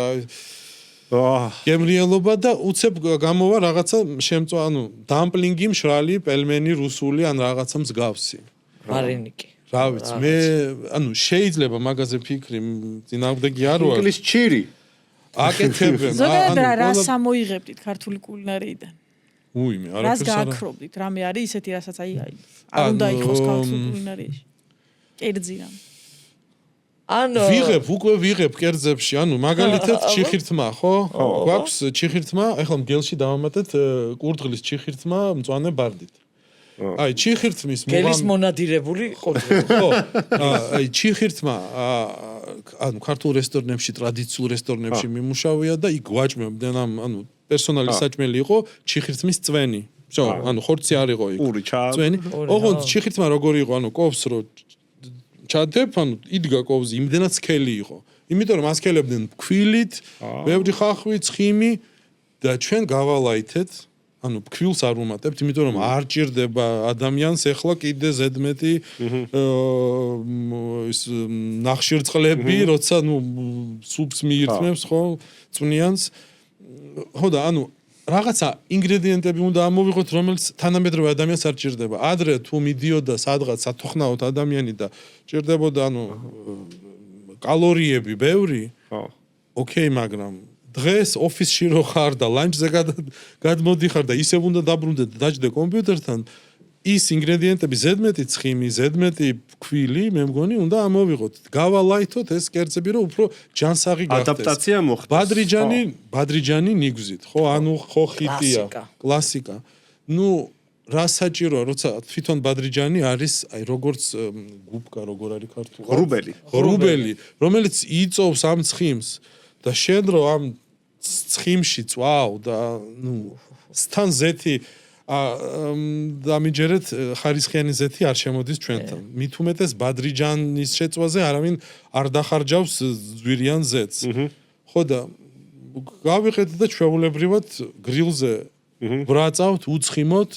გემრიელობა და უცებ გამოვა რაღაცა შემწვა, ანუ დამპლინგი მშრალი, პელმენი რუსული ან რაღაცა მსგავსი. მარინიკი. რა ვიცი, მე ანუ შეიძლება მაგაზე ფიქრი წინააღმდეგი არ ვარ. ინგლის ჩირი. აკეთებენ, ზოგადად რა სამოიღებდით ქართული კულინარიიდან? უიმე, რას გააქრობდით? რამე არის ისეთი, რასაც აი არ უნდა იყოს ქართულ კულინარიაში. კერძი რამ. ანუ ვიღებ კერძებში, ანუ მაგალითად ჩიხირთმა, ხო? გვაქვს ჩიხირთმა, ახლა მგელში დავამატეთ კურდღლის ჩიხირთმა მწვანე ბარდით. აი ჩიხირთმის გელის მონადირებული ყურძნი. ხო. აი ჩიხირთმა ანუ ქართულ რესტორნებში, ტრადიციულ რესტორნებში მიმუშავია და იქ გვაჭმევდნენ ანუ პერსონალი საჭმელი იყო ჩიხირთმის წვენი. всё, ანუ ხორცი არ იყო იქ. პური წვენი. ოღონდ ჩიხირთმა როგორი იყო, ანუ ყოფს რო ჩადებ, ანუ იდგა ყოფს, იმდენად სქელი იყო. იმიტომ რომ ასქელებდნენ ფქვილით, ბევრი ხახვი, ცხიმი და ჩვენ გავალაითეთ, ანუ ფქვილს არ უმატებთ, იმიტომ რომ არ ჭირდება ადამიანს ეხლა კიდე ზედმეტი ის ნახშირწყლები, როცა ნუ სუპს მიირთმევს, ხო, წვნიანს. ხო და ანუ რაღაცა ინგრედიენტები უნდა ამოვიღოთ, რომელიც თანამედროვე ადამიანს არ ჭირდება. ადრე თუ მიდიოდა სადღაც სათოხნაოდ ადამიანი და ჭირდებოდა ანუ კალორიები ბევრი, ოკეი, მაგრამ დღეს ოფისში რო ხარ და ლანჩზე გადმოდიხარ და ისევ უნდა დაბრუნდე და დაჯდე კომპიუტერთან, ის ინგრედიენტები ზედმეტი ცხიმი, ზედმეტი ქვილი, მე მგონი, უნდა ამოვიღოთ. გავალაითოთ ეს კერძები, რომ უფრო ჯანსაღი გახდეს. ადაპტაცია მოხდეს. ბადრიჯანი ნიგზით, ხო, ანუ ხო ხიტია, კლასიკა. ნუ რა საჭიროა, როცა თვითონ ბადრიჯანი არის, აი როგორც გუბკა, როგორ არის ქართულად? ღრუბელი, რომელიც იწოვს ამ ცხიმს და შენ რო ამ ცხიმში წვავ და ნუ სთან ზეთი დამიჯერეთ ხარისხიანი ზეთი არ შემოდის ჩვენთან. მით უმეტეს ბადრიჯანის შეწვაზე არავინ არ დახარჯავს ზვირიან ზეთს. ხო და გავიყეთ და ჩვეულებრივად გრილზე ბრაწავთ, უცხიმოთ.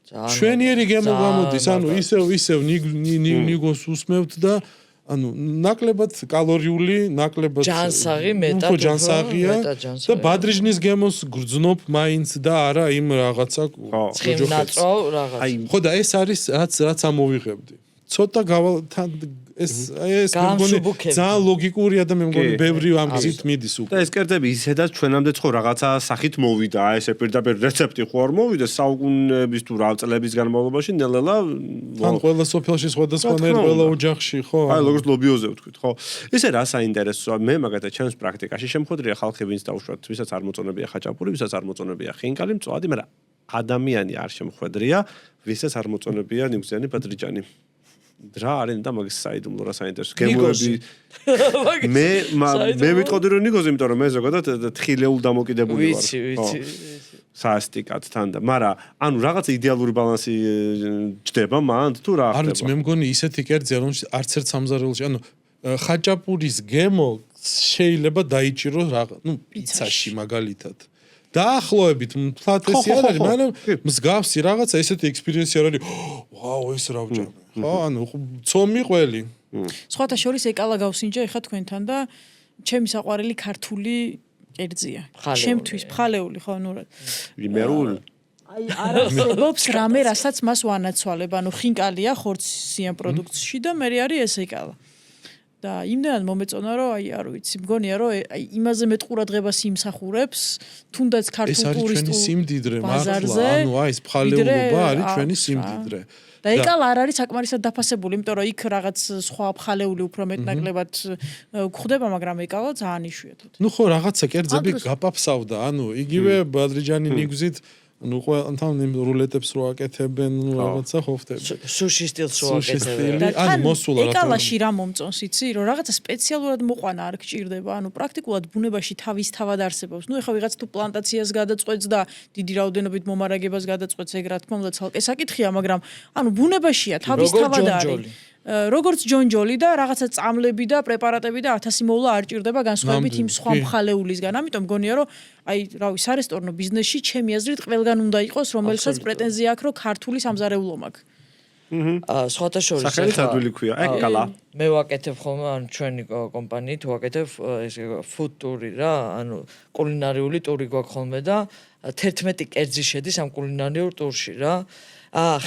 ჩვენიერი გემო გამოდის, ანუ ისევ ნიგოს უსმევთ და ანუ ნაკლებად კალორიული, ნაკლებად ჯანსაღი მეტად ჯანსაღია და ბადრიჯნის გემოს გრძნობ მაინც და არა იმ რაღაცა ცხიმნაწვავ რაღაც. ხო და ეს არის რაც ამოვიღებდი. ცოტა ეს მეგონი ძალიან ლოგიკურია და მე მგონი ბევრი ამ გზით მიდის უკვე. და ეს კერძები ისედაც ჩვენამდეც ხო რაღაცა სახით მოვიდა, ესე პირდაპირ რეცეპტი ხო არ მოვიდა საუკუნეების თუ რა წლების განმავლობაში ნელ-ნელა თან ყველა სოფელში სხვადასხვანაირ ყველა ოჯახში ხო. აი როგორც ლობიოზე ვთქვით, ხო. ისე რა საინტერესოა, მე მაგათაც ჩემს პრაქტიკაში შემხვედრია ხალხი, ვინც დაუშვათ, ვისაც არ მოწონებია ხაჭაპური, ვისაც არ მოწონებია ხინკალი, მწვადი, მაგრამ ადამიანი არ შემხვედრია, ვისაც არ მოწონებია ნიგზიანი ბადრიჯანი. რა არის და მაგის საიდუმლო რა საინტერესო გემოები მე ვიტყოდი რომ ნიგოზი იმიტომ რომ მე ზოგადად თხილეულ დამოკიდებული ვარ ვიცი საასტიკად თან და მაგრამ ანუ რაღაც идеალური ბალანსი ჯდება მანდ თუ რა არ ვიცი მე მგონი ისეთი კერძია რომ არც ერთ სამზარეულოში ანუ ხაჭაპურის გემო შეიძლება დაიჭიროს რაღაც ნუ პიცაში მაგალითად დაახლოებით მთლად ეს არ არის მაგრამ მსგავსი რაღაცა ესეთი ექსპერიენსი არ არის ვაუ ეს რა ვჭამე ხო ანუ ცომი ყველი სხვათა შორის ეკალა გავსინჯა ეხა თქვენთან და ჩემი საყვარელი ქართული კერძია ჩემთვის ფხალეული ხო ნუ იმერული აი არასდროს რამე რასაც მას ვანაცვალებ ანუ ხინკალია ხორციან პროდუქტში და მე არის ეს ეკალა და იმდენად მომეწონა რომ აი არ ვიცი მგონია რომ აი იმაზე მეტ ყურადღებას იმსახურებს თუნდაც ქართულ ტურისტულ სიმდიდრე მართლა ანუ აი ეს ფხალეულობა არის ჩვენი სიმდიდრე და ეკალა არ არის საკმარისად დაფასებული იმიტომ რომ იქ რაღაც სხვა ფხალეული უფრო მეტნაკლებად გვხვდება მაგრამ ეკალა ძალიან იშვიათად ნუ ხო რაღაცა კერძები გაპაფსავდა ანუ იგივე ბადრიჯანი ნიგზით ну თან იმ რულეტებს რო აკეთებენ ну რაღაცა ხოვტები სუში სტილს რო აკეთებენ ანუ მოსულა რა ეკალაში რა მომწონს იცი რომ რაღაცა სპეციალურად მოყვანა არ გჭირდება ანუ პრაქტიკულად ბუნებაში თავის თავად არსებობს ну ეხლა ვიღაც თუ პლანტაციას გადაწყვეტს და დიდი რაოდენობით მომარაგებას გადაწყვეტს ეგ რა თქმა უნდა ცალკე საკითხია მაგრამ ანუ ბუნებაშია თავის თავად არის როგორც ჯონჯოლი და რაღაცა წამლები და პრეპარატები და 1000 მოვლა არ ჭირდება განსხვავებით იმ სხვა მხალეულისგან. ამიტომ მგონია რომ აი რავი სარესტორნო ბიზნესში ჩემი აზრით ყველგან უნდა იყოს რომელსაც პრეტენზია აქვს რომ ქართული სამზარეულო მაქვს. სხვათა შორის სახელით ადვილი ქვია ეკალა. მე ვაკეთებ ხოლმე ანუ ჩვენი კომპანიით ვაკეთებ ეს ფუდ ტური რა ანუ კულინარიული ტური გვაქვს ხოლმე და 11 კერძი შედის ამ კულინარიულ ტურში რა.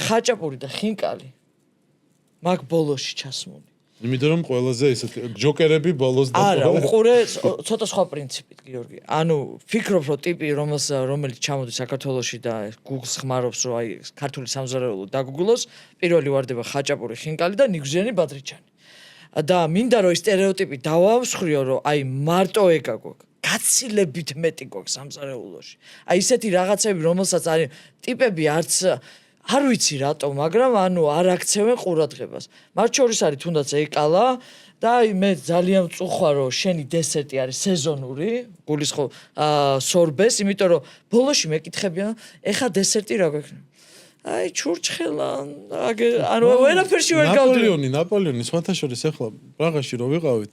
ხაჭაპური და ხინკალი მაგ ბოლოში ჩასმული. იმიტომ რომ ყველაზე ესეთ ჯოკერები ბოლოს და არა, უყურე ცოტა სხვა პრინციპით, გიორგი. ანუ ფიქრობ რომ ტიპი რომელიც ჩამოდის საქართველოში და Google-ს ხმარობს რომ აი ქართული სამზარეულო დაგუგლოს, პირველი ვარდება ხაჭაპური, ხინკალი და ნიგზიანი ბადრიჯანი. და მინდა რომ ეს სტერეოტიპი დავამსხვრიო რომ აი მარტო ეგა გვაქვს. გაცილებით მეტი გვაქვს სამზარეულოში. აი ესეთი რაღაცები რომელსაც არის ტიპები არც არ ვიცი რატო, მაგრამ ანუ არ აქცევენ ყურადღებას. მათ შორის არის თუნდაც ეკალა და მე ძალიან მწუხარ რომ შენი დესერტი არის სეზონური, გულისხმობ სორბეს, იმიტომ რომ ბოლოში მეკითხებიან, ეხა დესერტი რა გვექნება? აი ჩურჩხელა, ანუ ვერაფერში ვერ გავდივარ. ნაპოლეონი, სხვათა შორის ეხლა პრაღაში რო ვიყავით,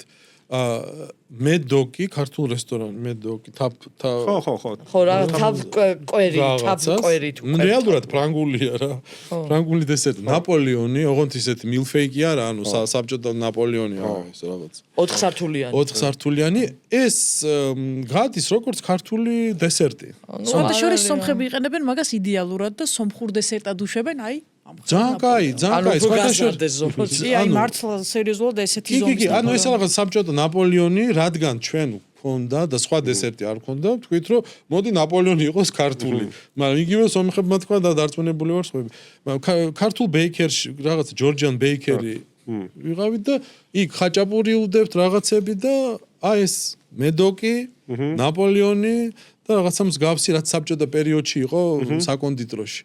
მედოკი, ქართულ რესტორანი, მედოკი, ხო რა, თაფკვერი თუ რეალურად ფრანგულია რა. ფრანგული დესერტი, ნაპოლეონი, ოღონდ ისეთი მილფეიკი არა, ანუ საბჭოთა ნაპოლეონი ეს რაღაც. 4 სართულიანი. 4 სართულიანი, ეს გადის როგორც ქართული დესერტი. სხვათა შორის სომხები იყენებენ მაგას იდეალურად და სომხურ დესერტად უშვებენ, აი ძალიან კაი, სხვათა შორის აი მართლა სერიოზულად ესეთი ზომის. კი, ანუ ეს რაღაც საბჭოთა ნაპოლეონი, რადგან ჩვენ ქონდა და სხვა დესერტი არ ქონდა, თქვით რომ მოდი ნაპოლეონი იყოს ქართული. მაგრამ იგივე სომხებმა თქვა და დარწმუნებული ვარ სხვები. ქართულ ბეიქერში რაღაც ჯორჯიან ბეიქერი ვიღავით და იქ ხაჭაპური უდებთ რაღაცები და აი ეს მედოკი, ნაპოლეონი და რაღაცა მსგავსი რაც საბჭოთა პერიოდში იყო საკონდიტროში.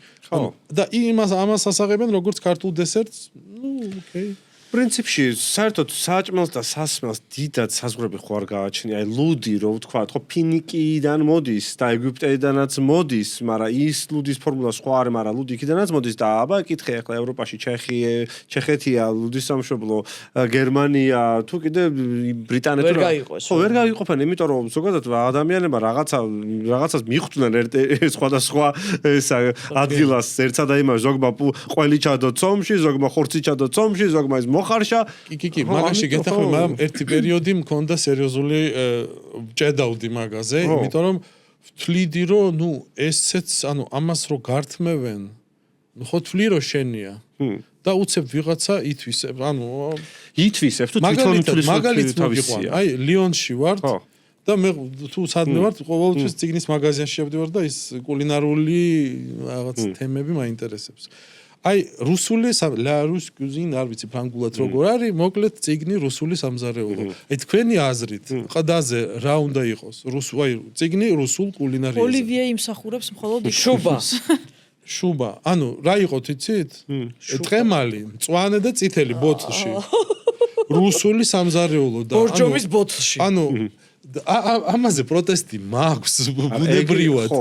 და ამას ასაღებენ როგორც ქართულ დესერტს. ოკეი. პრინციპში საერთოდ საჭმელს და სასმელს დიდად საზღვრები ხო არ გააჩნია. აი ლუდი რო ვთქვა, ხო ფინიკიდან მოდის და ეგვიპტეიდანაც მოდის, მაგრამ ის ლუდის ფორმულა სხვა არის, მაგრამ ლუდი იქიდანაც მოდის და აბა კითხე ახლა ევროპაში ჩეხეთია, ლუდის სამშობლო, გერმანია, თუ კიდე ბრიტანეთი ხო ვერ გაიყოფენ, იმიტომ რომ ზოგადად ადამიანებმა რაღაცას მიხვდნენ სხვადასხვა ადგილას ერთსა და იმას ზოგმა ყველი ჩადო წომში, ზოგმა ხორცი ჩადო წომში, ზოგმა ის ხარშა კი მაგაში გეთახმები მაგრამ ერთი პერიოდი მქონდა სერიოზული ჭედავდი მაგაზე იმიტომ რომ ვთვლიდი რომ ნუ ესეც ანუ ამას რო გართმევენ ნუ ხო თვლი რომ შენია და უცებ ვიღაცა ითვისებ ანუ ითვისებ თუ თვითონ მაგალითად მოგიყვან აი ლიონში ვართ და მე თუ სადმე ვარ ყოველთვის ციგნის მაღაზიაში შევდივარ და ის კულინარული რაღაც თემები მაინტერესებს აი რუსული ლა რუს კუზინ არ ვიცი ფრანგულად როგორ არის მოკლედ ციგნი რუსული სამზარეულო აი თქვენი აზრით ყდაზე რა უნდა იყოს აი ციგნი რუსულ კულინარიაზე ოლივიე იმსახურებს მხოლოდ შუბა ანუ რა იყოთ იცით ტრემალი მწვანე და წითელი ბოთლში რუსული სამზარეულო და ბორჯომის ბოთლში ანუ ამაზე პროტესტი მაქვს ბუნებრივად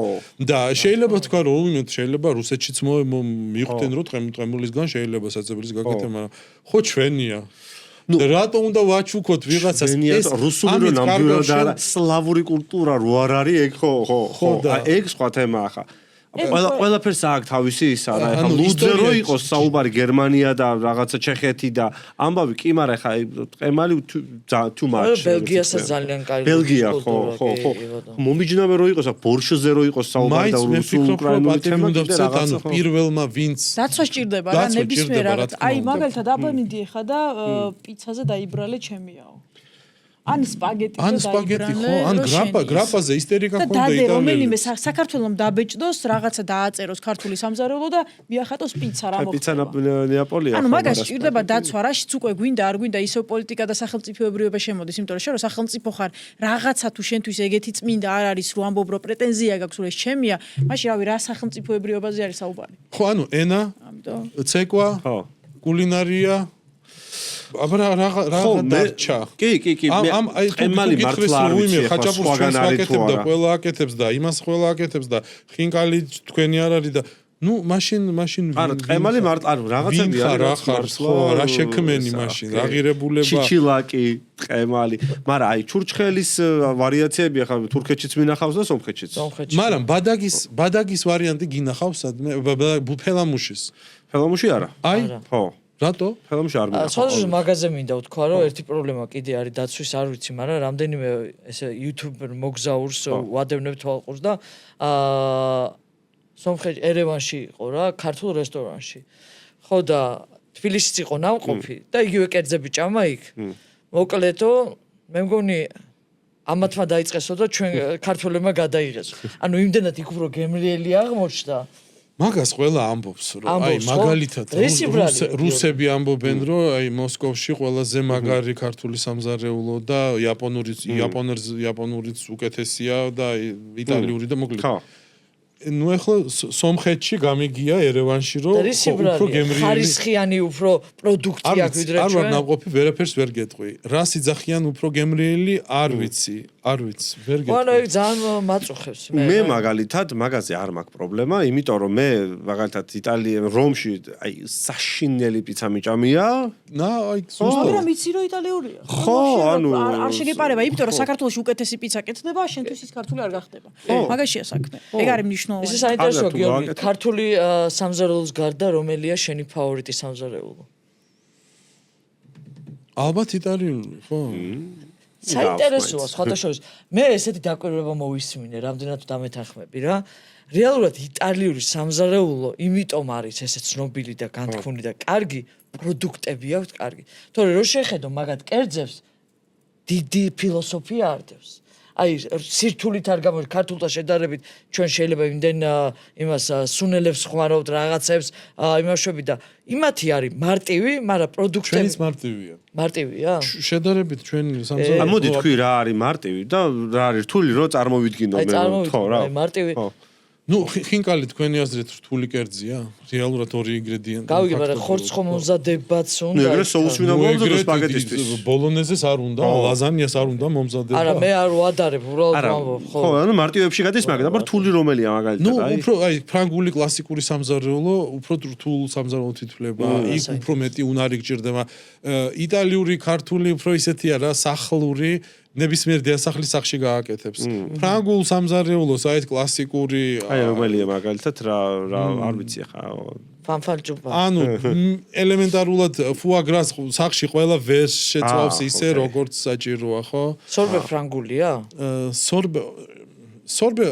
და შეიძლება თქვა რომ შეიძლება რუსეთშიც მიხვდნენ რომ ტრემულისგან შეიძლება საძებრის გაკეთება მაგრამ ხო ჩვენია და რატო უნდა ვაჩუქოთ ვიღაცას ეს რუსული რომ ნამდვილად არა სლავური კულტურა რო არ არის ეგ ხო ეგ სხვა თემაა ხა ყველაფერს აქვს თავისი ისა რა ეხლა ლუდზე რო იყოს საუბარი გერმანია და რაღაცა ჩეხეთი და ამბავი კი მაგრამ ეხლა ყემალი too much ბელგიასაც ძალიან კაი ბელგია ხო მომიჯნავე რო იყოს ბორშოზე რო იყოს საუბარი და რუსულ უკრაინული თემა კიდე რაღაცა პირველმა ვინც დაცვა სჭირდება რა ნებისმიერ რაღაც აი მაგალითად აბანიდი ეხა და პიცაზე დაიბრალე ჩემიაო ან სპაგეტი ხო ან გრაპაზე ისტერიკა ხონდა იტალიელი და რომელიმე საქართველოს დაბეჭდოს რაღაცა დააწეროს ქართული სამზარეულო და მიახატოს პიცა რა მოხდება პიცა ნეაპოლია ანუ მაგას ჭირდება დაცვა რაშიც უკვე გვინდა არ გვინდა ისო პოლიტიკა და სახელმწიფოებრიობა შემოდის იმიტომ რომ შენ რო სახელმწიფო ხარ რაღაცა თუ შენთვის ეგეთი წმინდა არ არის რო ამბობ რომ პრეტენზია გაქვს რომ ეს ჩემია მაშინ რავი რა სახელმწიფოებრიობაზე არის საუბარი ხო ანუ ენა ცეკვა კულინარია აბა რა დარჩა კი ამ აი ყემალი მართლა არ ვიცი ხაჭაპურს აკეთებს და ყველა აკეთებს და იმას ყველა აკეთებს და ხინკალი თქვენი არ არის და ნუ მაშინ არა ყემალი მართლა ანუ რაღაცები არის რა შექმენი მაშინ რა ღირებულება ჩიჩილაკი ყემალი მაგრამ აი ჩურჩხელის ვარიაციები ახლა თურქეთშიც მინახავს და სომხეთშიც მაგრამ ბადაგის ვარიანტი გინახავს სადმე ფელამუში არა აი ხო რატო? ფილმში არ მინახავს. სხვადასხვა მაღაზია მინდა ვთქვა, რომ ერთი პრობლემა კიდე არის დაცვის არ ვიცი, მაგრამ რამდენიმე ესე YouTube მოგზაურს ვადევნებ თვალყურს და სომხეთში ერევანში იყო რა, ქართულ რესტორანში. ხო და თბილისშიც იყო ნამყოფი და იგივე კერძები ჭამა იქ. მოკლედო, მე მგონი ამათმა დაიწყესო და ჩვენ ქართველებმა გადაიღესო. ანუ იმდენად იქ უფრო გემრიელი აღმოჩნდა. მაგას ყველა ამბობს რომ აი მაგალითად რუსები ამბობენ რომ აი მოსკოვში ყველაზე მაგარი ქართული სამზარეულო და იაპონურიც უკეთესია და იტალიური და მოკლედ ნუ ახლა სომხეთში გამიგია ერევანში რომ უფრო გემრიელი ხარისხიანი უფრო პროდუქტი აქვს ვიდრე ჩვენ არ ვარ ნაყოფი ვერაფერს ვერ გეტყვი რა სიძახიან უფრო გემრიელი არ ვიცი ვერ გეტყვი ანუ ეგ ძალიან მაწუხებს მე მაგალითად მაგაზე არ მაქვს პრობლემა იმიტომ რომ მე მაგალითად რომში აი საშინელი პიცა მიჭამია აი მაგრამ იცი რომ იტალიურია ხო ანუ არ შეგეპარება იმიტომ რომ საქართველოში უკეთესი პიცა კეთდება შენთვის ის ქართული არ გახდება მაგაშია საქმე ეგ არის მნიშვნელოვანი ეს საინტერესოა გიორგი ქართული სამზარეულოს გარდა რომელია შენი ფავორიტი სამზარეულო ალბათ იტალიური ხო საინტერესოა სხვადასხვა მე ესეთი დაკვირვება მოვისმინე რამდენად დამეთანხმები რა რეალურად იტალიური სამზარეულო იმიტომ არის ესე ცნობილი და განთქმული და კარგი პროდუქტები აქვს კარგი თორე რო შეხედო მაგათ კერძებს დიდი ფილოსოფია არდებს აი სირთულით არ გამოდის ქართულთან შედარებით ჩვენ შეიძლება იმდენ იმას სუნელებს ხმარავთ რაღაცებს იმაშვები და იმათი არის მარტივი, მაგრამ პროდუქტები ჩვენიც მარტივია. მარტივია? შედარებით ჩვენი სამზარეულო. მოდი თქვი რა არის მარტივი და რა არის რთული რო წარმოვიდგინო აი მე წარმოვიდგინო, ხო რა. აი მარტივი. ნუ ხინკალი თქვენი აზრით რთული კერძია? რეალურად ორი ინგრედიენტი. გავიგე, მაგრამ ხორცს ხომ მომზადებაც უნდა. ნუ ეგრე სოუსი უნდა მომზადო სპაგეტისთვის. ბოლონეზეს არ უნდა, ლაზანიას არ უნდა მომზადება. არა, მე არ ვადარებ, უბრალოდ ვამბობ, ხო. ხო, ანუ მარტივებში გადის მაგა, და რთული რომელია მაგალითად, ნუ აი. უფრო აი ფრანგული კლასიკური სამზარეულო უფრო რთულ სამზარეულოდ ითვლება. იქ უფრო მეტი უნარი გჭირდება. იტალიური, ქართული უფრო ისეთია რა, სახლური ნებისმიერ დიასახლის სახში გააკეთებს. ფრანგულ სამზარეულოს აი კლასიკური აი რომელია მაგალითად რა არ ვიცი ხა. ფანფანჯუბა. ანუ ელემენტარულად ფუაგრას სახში ყველა ვერ შეწვავს ისე როგორც საჭიროა, ხო? სორბე ფრანგულია? სორბე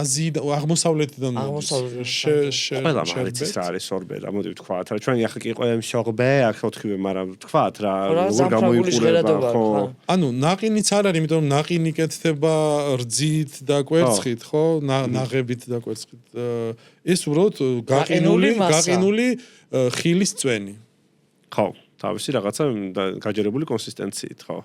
აზიიდან აღმოსავლეთიდან ყველა მარიცის რა არის სორბე და მოდი ვთქვათ რა ჩვენი ახლა კი ყველა სორბე არ ხოთხივე მაგრამ ვთქვათ რა როგორ გამოიყურება ხო ანუ ნაყინიც არ არის იმიტომ რომ ნაყინი კეთდება რძით და კვერცხით ხო ნაღებით და კვერცხით ეს უბრალოდ გაყინული ხილის წვენი ხო თავისი რაღაცა გაჯერებული კონსისტენციით ხო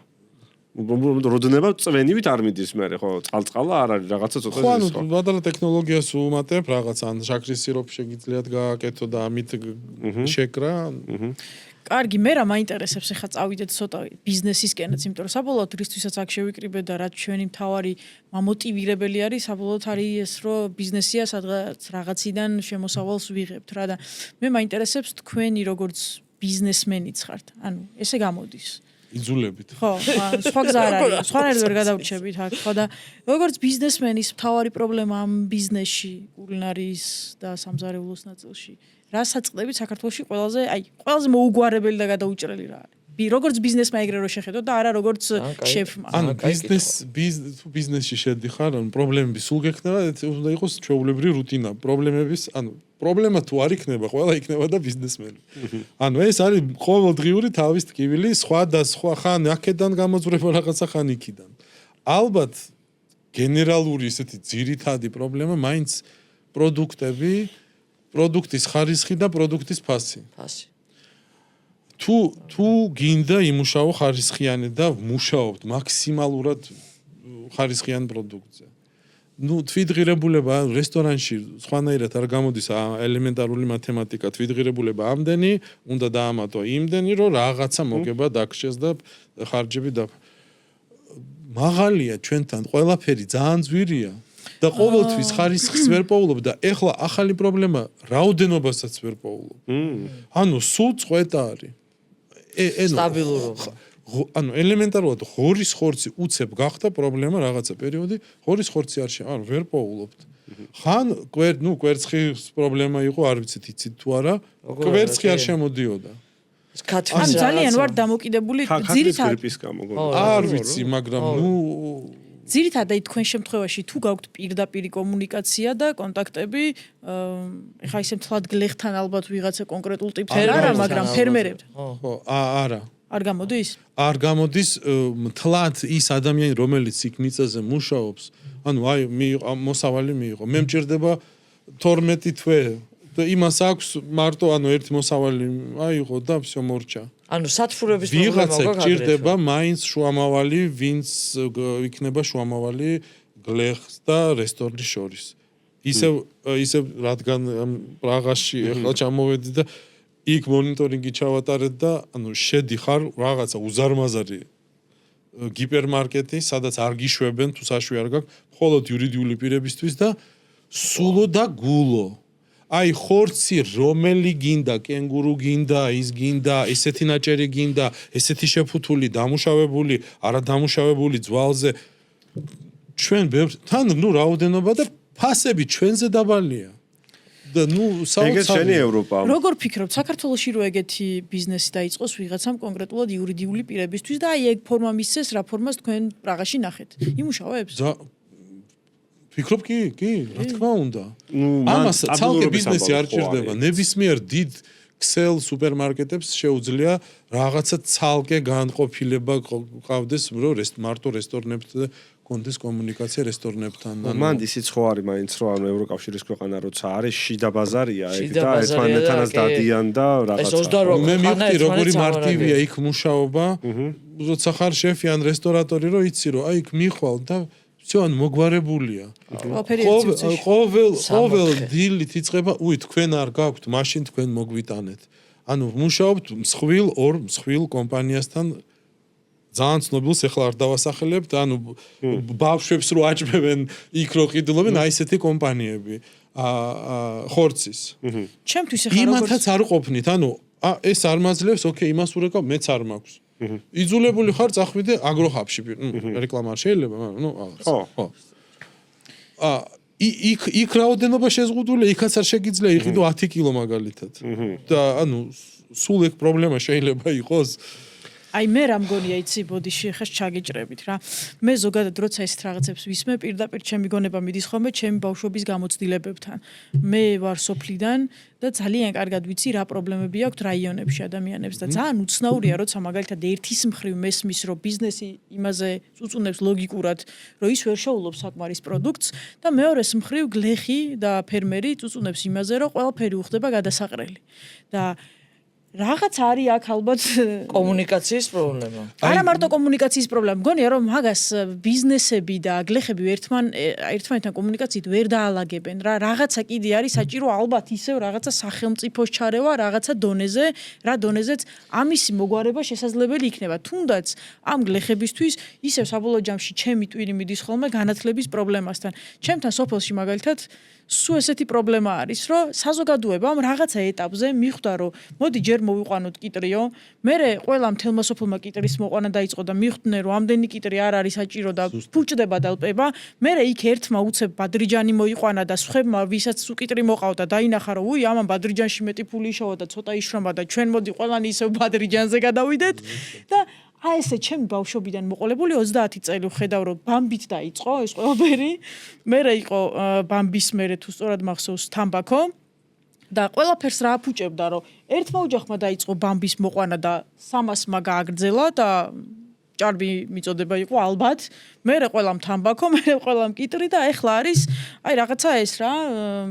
როდენება წვენივით არ მიდის მე ხო წყალწყალა არ არის რაღაცა ცოტა ხო ანუ ბადალა ტექნოლოგიას უმატებ რაღაცა ან შაქრის სიროპი შეგიძლიათ გააკეთო და ამით შეკრა კარგი მე რა მაინტერესებს ახლა წავიდეთ ცოტა ბიზნესისკენაც იმიტომ რომ საბოლოოდ რისთვისაც აქ შევიკრიბე და რაც ჩვენი მთავარი მოტივირებელი არის საბოლოოდ არის ეს რომ ბიზნესია სადღაც რაღაციდან შემოსავალს ვიღებთ რა და მე მაინტერესებს თქვენი როგორც ბიზნესმენიც ხართ ანუ ესე გამოდის იძულებით. ხო, სხვა გზა არ არის. სხვანაირად ვერ გადავრჩებით აქ, ხო და როგორც ბიზნესმენის მთავარი პრობლემა ამ ბიზნესში, კულინარიის და სამზარეულოს ნაწილში, რა საწყდებით საქართველოში ყველაზე მოუგვარებელი და გადაუჭრელი რა არის? როგორც ბიზნესმა ეგრე რო შეხედო და არა როგორც შეფმა. ანუ ბიზნესში შედიხარ, ანუ პრობლემები სულ გექნება, უნდა იყოს ჩვეულებრივი რუტინა. პრობლემა თუ არ იქნება, ყველა იქნება და ბიზნესმენი. ანუ ეს არის ყოველდღიური თავის ტკივილი, სხვა და სხვა ხან აქედან გამოძვრება რაღაცა ხან იქიდან. ალბათ გენერალური ესეთი ძირითადი პრობლემა მაინც პროდუქტები, პროდუქტის ხარისხი და პროდუქტის ფასი. თუ გინდა იმუშაო ხარისხიანი და მუშაობთ მაქსიმალურად ხარისხიან პროდუქტზე. ნუ თვითღირებულება რესტორანში სხვანაირად არ გამოდის ელემენტარული მათემატიკა თვითღირებულება ამდენი უნდა დაამატო იმდენი რომ რაღაცა მოგება დაგშეს და ხარჯები და მაღალია ჩვენთან ყველაფერი ძალიან ძვირია და ყოველთვის ხარისხს ვერ პოულობ და ეხლა ახალი პრობლემა რაოდენობასაც ვერ პოულობ. ანუ სულ წვეტა არის. სტაბილურობა. ანუ ელემენტარულად ღორის ხორცი უცებ გახდა პრობლემა რაღაცა პერიოდი ღორის ხორცი არ ვერ პოულობთ. ხან კვერცხის პრობლემა იყო არ ვიცით იცით თუ არა კვერცხი არ შემოდიოდა. ან ძალიან ვარ დამოკიდებული ძირითადად არ ვიცი მაგრამ ძირითადად თქვენ შემთხვევაში თუ გაქვთ პირდაპირი კომუნიკაცია და კონტაქტები ეხლა ისე მთლად გლეხთან ალბათ ვიღაცა კონკრეტულ ტიპთან არა მაგრამ ფერმერებთან ხო არა არ გამოდის? არ გამოდის მთლად ის ადამიანი რომელიც იქ მიწაზე მუშაობს ანუ აი მოსავალი მიიღო მე მჭირდება 12 თვე და იმას აქვს მარტო ანუ ერთი მოსავალი აიღო და всё მორჩა ანუ სათფურების პრობლემა ვიღაცა გჭირდება მაინც შუამავალი ვინც იქნება შუამავალი გლეხს და რესტორნის შორის ისე რადგან პრაღაში ახლა ჩამოვედი და იქ მონიტორინგი ჩავატარეთ და ანუ შედიხარ რაღაცა უზარმაზარი გიპერმარკეტი, სადაც არ გიშვებენ თუ საშვი არ გაქვს, მხოლოდ იურიდიული პირებისთვის და სულო და გულო. აი ხორცი რომელი გინდა, კენგურუ გინდა, ის გინდა, ესეთი ნაჭერი გინდა, ესეთი შეფუთული, დამუშავებული, არა დამუშავებული ძვალზე ჩვენ თან რაოდენობა და ფასები ჩვენზე დაბალია. და ეგეც შენი ევროპა. როგორ ფიქრობთ, საქართველოში რო ეგეთი ბიზნესი დაიწყოს ვიღაცამ კონკრეტულად იურიდიული პირებისთვის და აი ეგ ფორმა მისცეს, რა ფორმას თქვენ პრაღაში ნახეთ? იმუშავებს? ფიქრობ კი, რა თქმა უნდა. ამას ცალკე ბიზნესი არ ჭირდება. ნებისმიერ დიდ ქსელ სუპერმარკეტებს შეუძლია რაღაცა ცალკე განყოფილება ყავდეს, რომ მარტო რესტორნებთან კონდეს კომუნიკაცია რესტორნებთან. მან ისიც ხო არის მაინც რომ ანუ ევროკავშირის ქვეყანა როცა არის შიდა ბაზარია ეგ შიდა და ბაზარია ერთმანეთთანაც და კი. დადიან და რაღაცა. ეს 28 მე ხანა მივხვდი როგორი ერთმანეთს მარტივია ამარაგებს. იქ მუშაობა. როცა ხარ შეფი ან რესტორატორი რომ იცი რომ აი იქ მიხვალ და всё ან მოგვარებულია. ყველაფერი ერთი უცეში. ყოველ დილით იწყება, უი თქვენ არ გაქვთ, მაშინ თქვენ მოგვიტანეთ. ანუ მუშაობთ მსხვილ კომპანიასთან ძალიან ცნობილს ეხლა არ დავასახელებთ, ანუ ბავშვებს რო აჭმევენ იქ რო ყიდულობენ, აი ესეთი კომპანიები. ხორცის. ჩემთვის ახლა როგორც იმათაც არ ყოფნით, ანუ ეს არ მაძლევს, ოკეი, იმას ურეკავ, მეც არ მაქვს. იძულებული ხარ წახვიდე აგროჰაბში, რეკლამა არ შეიძლება, მაგრამ ხო. იქ რაოდენობა შეზღუდულია, იქაც არ შეგიძლია იყიდო 10 კილო მაგალითად. და ანუ სულ ეგ პრობლემა შეიძლება იყოს. აი მე რა მგონია იცი ბოდიში ხა ჩაგეჭრებით რა მე ზოგადად როცა ეს რაღაცებს ვისმე პირდაპირ ჩემი გონება მიდის ხოლმე ჩემი ბავშვობის გამოცდილებებთან მე ვარ სოფლიდან და ძალიან კარგად ვიცი რა პრობლემები აქვს რაიონებში ადამიანებს და ძალიან უცნაურია როცა მაგალითად ერთის მხრივ მესმის რომ ბიზნესი იმაზე წუწუნებს ლოგიკურად რომ ის ვერ შეულობს საკმარის პროდუქტს და მეორეს მხრივ გლეხი და ფერმერი წუწუნებს იმაზე რომ ყველაფერი უხდება გადასაყრელი და რაღაც არის აქ ალბათ კომუნიკაციის პრობლემა. არა მარტო კომუნიკაციის პრობლემა, მგონია რომ მაგას ბიზნესები და გლეხები ერთმანეთთან კომუნიკაციით ვერ დაალაგებენ რა. რაღაცა კიდე არის საჭირო ალბათ ისევ რაღაცა სახელმწიფოს ჩარევა, რაღაცა დონეზე, რა დონეზეც ამისი მოგვარება შესაძლებელი იქნება. თუნდაც ამ გლეხებისთვის ისევ საბოლოო ჯამში ჩემი ტვინი მიდის ხოლმე განათლების პრობლემასთან. ჩემთან სოფელში მაგალითად სულ ესეთი პრობლემა არის, რომ საზოგადოებამ რაღაცა ეტაპზე მიხვდა, რომ მოდი ჯერ მოვიყვანოთ კიტრიო, მერე ყველა მთელმა სოფელმა კიტრის მოყვანა დაიწყო და მიხვდნენ, რომ ამდენი კიტრი არ არის საჭირო და ფუჭდება და ლპება, მერე იქ ერთმა უცებ ბადრიჯანი მოიყვანა და სხვებმა ვისაც სულ კიტრი მოყავდა დაინახა, რომ უი ამან ბადრიჯანში მეტი ფული იშოვა და ცოტა იშრომა და ჩვენ მოდი ყველანი ისევ ბადრიჯანზე გადავიდეთ და აი ესე ჩემი ბავშვობიდან მოყოლებული 30 წელი ვხედავ რომ ბამბით დაიწყო ეს ყველაფერი. მერე იყო ბამბის მერე თუ სწორად მახსოვს თამბაქო და ყველაფერს რა აფუჭებდა რომ ერთმა ოჯახმა დაიწყო ბამბის მოყვანა და 300-მა გააგრძელა და ჭარბი მიწოდება იყო ალბათ. მერე ყველამ თამბაქო, მერე ყველამ კიტრი და ეხლა არის აი რაღაცა ეს რა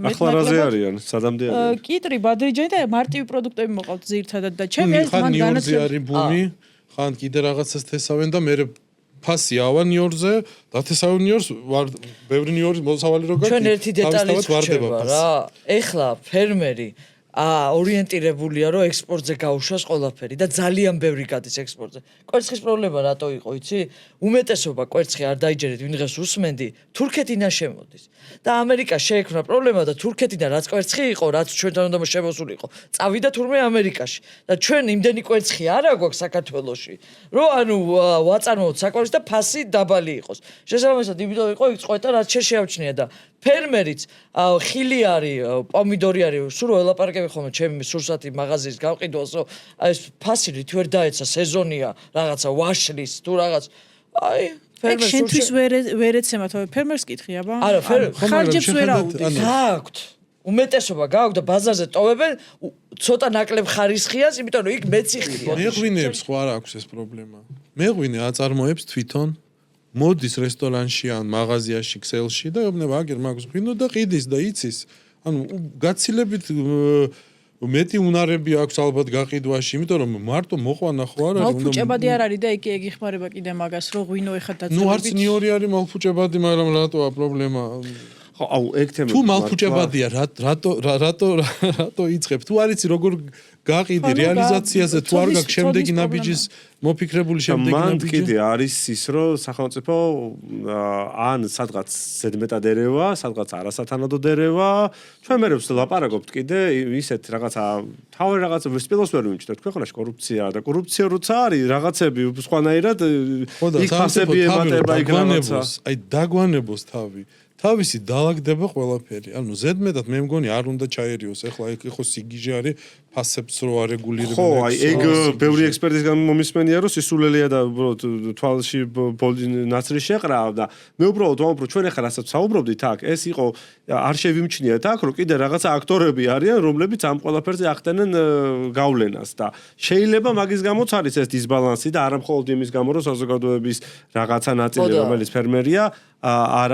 ახლა რაზე არიან? სადამდე არიან? კიტრი, ბადრიჯანი და მარტივი პროდუქტები მოყავთ ძირითადად და ჩემი ეს მან განაცხადა არის ბუმი. ხან კიდე რაღაცას თესავენ და მე ფასი ავა ნიორზე დათესავენ ნიორს ვარ ბევრი ნიორის მოსავალი რო გაქვს ჩვენ ერთი დეტალიც ვარდება რა ეხლა ფერმერი ორიენტირებულია რომ ექსპორტზე გაუშვას ყველაფერი და ძალიან ბევრი გადის ექსპორტზე. კვერცხის პრობლემა რატო იყო იცი? უმეტესობა კვერცხი არ დაიჯერეთ ვინ დღეს უსმენდი თურქეთიდან შემოდის. და ამერიკა შეექმნა პრობლემა და თურქეთიდან რაც კვერცხი იყო, რაც ჩვენთან უნდა შემოსულიყო, წავიდა თურმე ამერიკაში. და ჩვენ იმდენი კვერცხი არ აქვს საქართველოში, რომ ანუ ვაწარმოოთ საკვებს და ფასი დაბალი იყოს. შესაბამისად, იმიტომ იყო იქ წყვეტა რაც შეავჩნია და ფერმერიც ხილი არის, პომიდორი არის, სულ ველაპარაკები ხოლმე ჩემი სურსათი მაღაზიის გავყიდვას, რომ აი ეს ფასი რით ვერ დაეცა სეზონია, რაღაცა ვაშლის თუ რაღაც აი ფერმერს შენთვის ვერ ეცემა თორე ფერმერს კითხი აბა? არა, ხარჯებს ვერ აუდის. გააქვთ. უმეტესობა გააქვთ და ბაზარზე ტოვებენ ცოტა ნაკლებ ხარისხიას, იმიტომ რომ იქ მეციხია. მეღვინეებს ხო არ აქვს ეს პრობლემა. მეღვინე აწარმოებს თვითონ მოდის რესტორანში ან მაღაზიაში, ქსელში და ეუბნება აგერ მაგს ღვინო და ყიდის და იცის. ანუ გაცილებით მეტი უნარები აქვს ალბათ გაყიდვაში, იმიტომ რომ მარტო მოყვანა ხო არ არის. მალფუჭებადი არ არის და იქ იხმარება კიდე მაგას, რომ ღვინო ეხა დაწევებით. ნუ არც ნიორი არის მალფუჭებადი, მაგრამ რატოა პრობლემა? ხო, აუ ეგ თემა. თუ მალფუჭებადია, რატო იწყებ? თუ არ იცი როგორ გაყიდი რეალიზაციაზე, თუ არ გაქვს შემდეგი ნაბიჯის მოფიქრებული შემდეგი მან ნაბიჯი. კიდე არის ის, რომ სახელმწიფო ან სადღაც ზედმეტად ერევა, სადღაც არასათანადოდ ერევა. ჩვენ მერებს ლაპარაკობთ კიდე ისეთ რაღაცა თავი რაღაც სპილოს ვერ ვიმჩნევთ. ქვეყანაში კორუფცია და კორუფცია როცა არის, რაღაცები სხვანაირად იქ ფასები ემატება იქ რაღაცა. აი დაგვანებოს თავი. თავისი დაალაგდება ყველაფერი. ანუ ზედმეტად მე მგონი არ უნდა ჩაერიოს. ეხლა იქ ხო სიგიჟე არის, ფასებს რო არეგულირებენ. ხო, აი ეგ ბევრი ექსპერტისგან მომისმენია, რომ სისულელია და უბრალოდ თვალში ბოლდი ნაცრი შეყრა და მე უბრალოდ ვამბობ, ჩვენ ახლა რასაც საუბრობდით აქ, ეს იყო არ შევიმჩნიათ აქ, რომ კიდე რაღაცა აქტორები არიან, რომლებიც ამ ყველაფერზე ახდენენ გავლენას და შეიძლება მაგის გამოც არის ეს დისბალანსი და არა მხოლოდ იმის გამო, რომ საზოგადოების რაღაცა ნაწილი, რომელიც ფერმერია, არ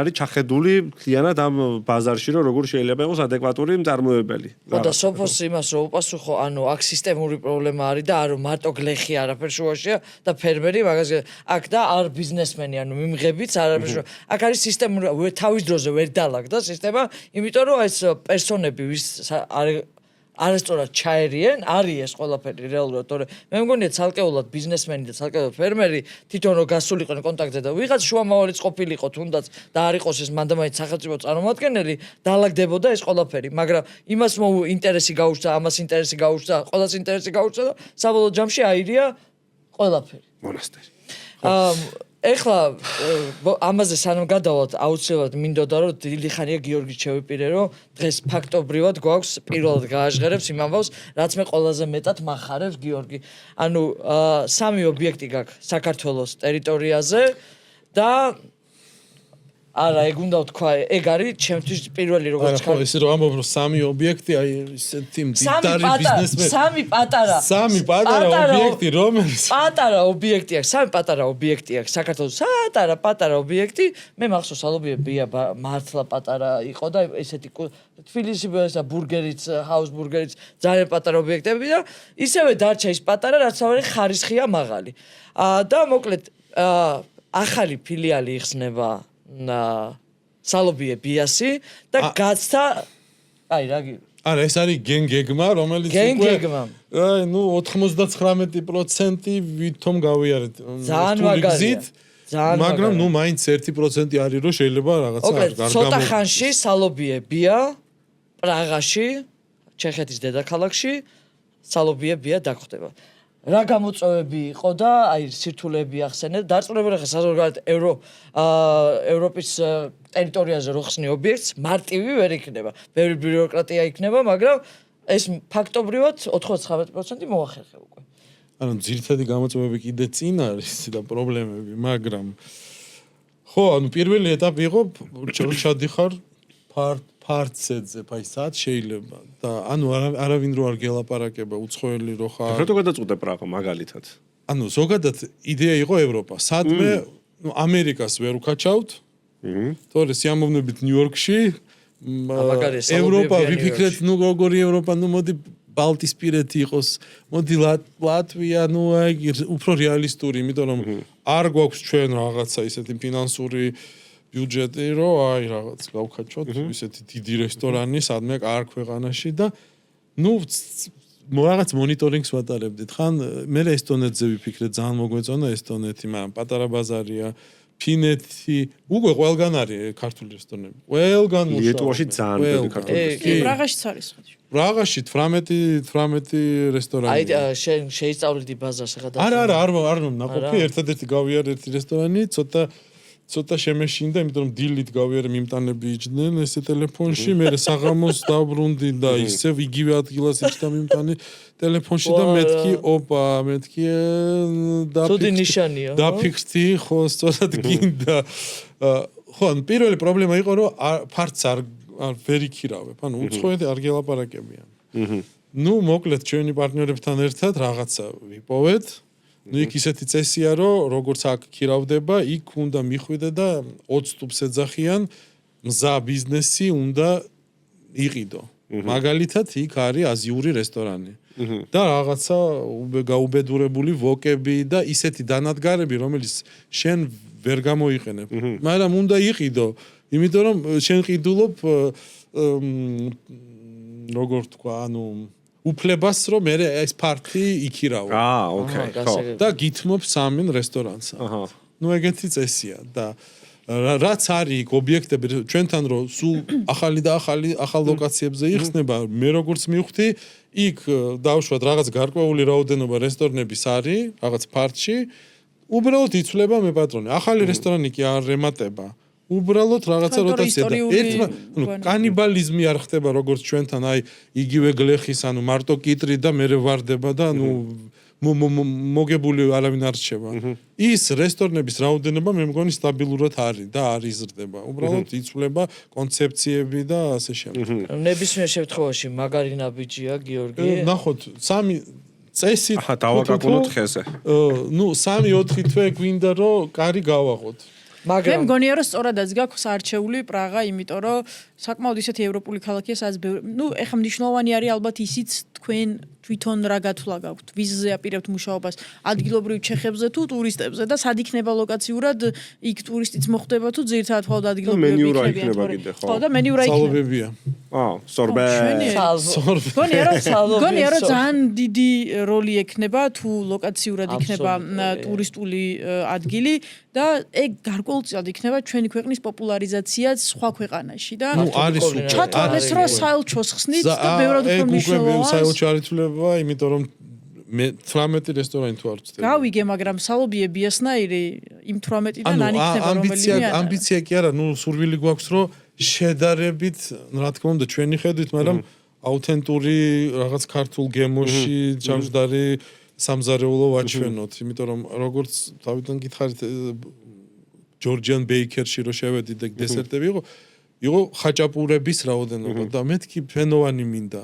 არის ჩახედული მთლიანად ამ ბაზარში, რომ როგორ შეიძლება იყოს ადეკვატური მწარმოებელი. ხო და სოფოს იმას რო უპასუხო, ანუ აქ სისტემური პრობლემა არის და არ მარტო გლეხი არაფერ შუაშია და ფერმერი მაგაზე აქ და არ ბიზნესმენი, ანუ მიმღებიც არაფერ შუა. აქ არის სისტემური თავის დროზე ვერ დაალაგდა სისტემა, იმიტომ რომ ეს პერსონები ვის არასწორად ჩაერიან, არის ეს ყველაფერი რეალურად, თორე მე მგონია ცალკეულად ბიზნესმენი და ცალკეულად ферმერი თვითონ რო გასულიყვნენ კონტაქტზე და ვიღაც შუამავალიც ყოფილიყო თუნდაც და არ იყოს ეს მანდამაინც სახელმწიფო წარმომადგენელი, დაალაგდებოდა ეს ყველაფერი, მაგრამ იმას ინტერესი გაუჩნდა, ამას ინტერესი გაუჩნდა, ყველას ინტერესი გაუჩნდა და საბოლოო ჯამში აირია ყველაფერი. მონასტერი. ეხლა ამაზე სანამ გადავალთ აუცილებლად მინდოდა რომ დიდი ხანია გიორგის შევიპირე რომ დღეს ფაქტობრივად გვაქვს პირველად გააჟღერებს იმ ამბავს რაც მე ყველაზე მეტად მახარებს გიორგი ანუ სამი ობიექტი გაქვს საქართველოს ტერიტორიაზე და არა ეგ უნდა ვთქვა ეგ არის ჩემთვის პირველი როგორც ხო ისე რომ ამბობ რომ სამი ობიექტი აი ისეთი მდიდარი ბიზნესმენი სამი პატარა ობიექტი რომელიც პატარა ობიექტი აქვს სამი პატარა ობიექტი აქვს საქართველოს პატარა ობიექტი მე მახსოვს ალობია მართლა პატარა იყო და ესეთი თბილისში ესა ბურგერიც ჰაუს ბურგერიც ძალიან პატარა ობიექტები და ისევე დარჩა ის პატარა რაც თავი ხარისხია მაღალი და მოკლედ ახალი ფილიალი იხსნება სალობიე ბიასი და გაცდა აი რა არა ეს არის გენგეგმა რომელიც გენგეგმა აი ნუ 99% ვითომ გავიარეთ ძალიან მაგარია მაგრამ ნუ მაინც 1% არის რომ შეიძლება რაღაცა არ გამო ცოტა ხანში სალობიე ბია პრაღაში ჩეხეთის დედაქალაქში სალობიე ბია დაგხვდება რა გამოწვევები იყო და აი სირთულეები ახსენეთ დარწმუნებული ხარ საზოგადოებრივად ევროპის ტერიტორიაზე რო ხსნი ობიექტს მარტივი ვერ იქნება ბევრი ბიუროკრატია იქნება მაგრამ ეს ფაქტობრივად 99% მოახერხე უკვე ანუ ძირითადი გამოწვევები კიდე წინ არის და პრობლემები მაგრამ ხო ანუ პირველი ეტაპი იყო ჩადიხარ ფარცედზე ფაი საათ შეიძლება და ანუ არავინ რო არ გელაპარაკება უცხოელი რო ხარ რატო გადაწყვეტე პრაღა მაგალითად ანუ ზოგადად იდეა იყო ევროპა სადმე ამერიკას ვერ უკაჩავთ თორე სიამოვნებით ნიუ-იორკში ევროპა ვიფიქრეთ ნუ როგორი ევროპა ნუ მოდი ბალტისპირეთი იყოს მოდი ლატვია ნუ აი უფრო რეალისტური იმიტომ რომ არ გვაქვს ჩვენ რაღაცა ისეთი ფინანსური ბიუჯეტი რო აი რაღაც გავქაჩოთ ისეთი დიდი რესტორანი სადმე კარგ ქვეყანაში და ნუ რაღაც მონიტორინგს ვატარებდით ხან მე ესტონეთზე ვიფიქრე ძალიან მოგვეწონა ესტონეთი მაგრამ პატარა ბაზარია ფინეთი უკვე ყველგან არის ქართული რესტორნები ყველგან მუშაობენ ლიტვაში ძალიან ბევრი ქართული პრაღაშიც არის ხოდი პრაღაში 18 რესტორანი აი შეისწავლეთ ბაზარს ხა და არა არ ნაყოფი ერთადერთი გავიარე ერთი რესტორანი ცოტა შემეშინდა, იმიტომ რომ დილით გავიარე მიმტანები იჯდნენ ესე ტელეფონში, მე საღამოს დაბრუნდი და ისევ იგივე ადგილას იჯდა მიმტანი ტელეფონში და მეთქი, ოპა, მეთქი დაფიქრდი, ხო, სწორად გინდა. ხო, პირველი პრობლემა იყო, რომ ფარც არ ვერ იქირავებ, ანუ უცხოელი არ გელაპარაკებიან. ნუ მოკლედ ჩვენი პარტნიორებთან ერთად რაღაცა ვიპოვეთ. ნუ იქ ისეთი წესია, რომ როგორც აქ ქირავდება, იქ უნდა მიხვიდე და 20 სტუპს ეძახიან, მზა ბიზნესი უნდა იყიდო. მაგალითად, იქ არის აზიური რესტორანი. და რაღაცა გაუბედურებული ვოკები და ისეთი დანადგარები, რომელიც შენ ვერ გამოიყენებ. მაგრამ უნდა იყიდო, იმიტომ რომ შენ ყიდულობ როგორ თქვა, ანუ უფლებას რომ მე ეს ფარტი იქირავო. ოკეი, ხო. და გითმობ სამინ რესტორანსა. ნუ ეგეთი წესია და რაც არის იქ ობიექტები ჩვენთან რომ სულ ახალ ლოკაციებზე იხსნება, მე როგორც მივხვდი, იქ დავუშვათ რაღაც გარკვეული რაოდენობა რესტორნების არის, რაღაც ფარტში, უბრალოდ იცვლება მე პატრონი. ახალი რესტორანი კი არ რემატება. უბრალოდ რაღაცა თორემ როტაცია და ისტორიული ერთმა კანიბალიზმი არ ხდება როგორც ჩვენთან აი იგივე გლეხის მარტო კიტრი და მე ვარდება და მოგებული არავინ არ რჩება. ის რესტორნების რაოდენობა მე მგონი სტაბილურად არის და არ იზრდება. უბრალოდ იცვლება კონცეფციები და ასე შემდეგ. ნებისმიერ შემთხვევაში მაგარი ნაბიჯია გიორგი. ნახოთ, სამი წესით დავაკაკუნოთ ხეზე. 3-4 თვე გვინდა რომ კარი გავაღოთ. მე მაგრამ მგონია რომ სწორადაც გაქვს არჩეული პრაღა, იმიტომ რომ საკმაოდ ისეთი ევროპული ქალაქია, სადაც ეხლა მნიშვნელოვანი არის ალბათ ისიც თქვენ თვითონ რა გათვლა გაქვთ, ვიზზე აპირებთ მუშაობას ადგილობრივ ჩეხებზე თუ ტურისტებზე და სად იქნება ლოკაციურად იქ ტურისტიც მოხდება თუ ძირითადად მხოლოდ ადგილობრივი მენიურა იქნებიან. იქნება კიდე, ხო? ხო და მენიურა იქნება. სალობებია. სორბე. გონია რომ ძალიან დიდი როლი ექნება თუ ლოკაციურად იქნება ტურისტული ადგილი და ეგ გარკვეულწილად იქნება ჩვენი ქვეყნის პოპულარიზაციაც სხვა ქვეყანაში და არის ჩათვალეს რომ საელჩოს ხსნით და ბევრად უფრო მნიშვნელოვანია. საელჩო არ ითვლება, იმიტომ რომ მე 18 რესტორანი თუ არ ვწდები. გავიგე, მაგრამ სალობიე ბიასნაირი იმ 18-დან არ იქნება რომელიმე. ამბიცია კი არა, სურვილი გვაქვს რომ შედარებით, რა თქმა უნდა, ჩვენი ხედვით, მაგრამ აუთენტური რაღაც ქართულ გემოში ჯამჯდარი სამზარეულო ვაჩვენოთ, იმიტომ რომ როგორც თავიდან გითხარით ჯორჯიან ბეიკერში რო შევედი და დესერტები იყო ხაჭაპურების რაოდენობა და მეთქი ფენოვანი მინდა.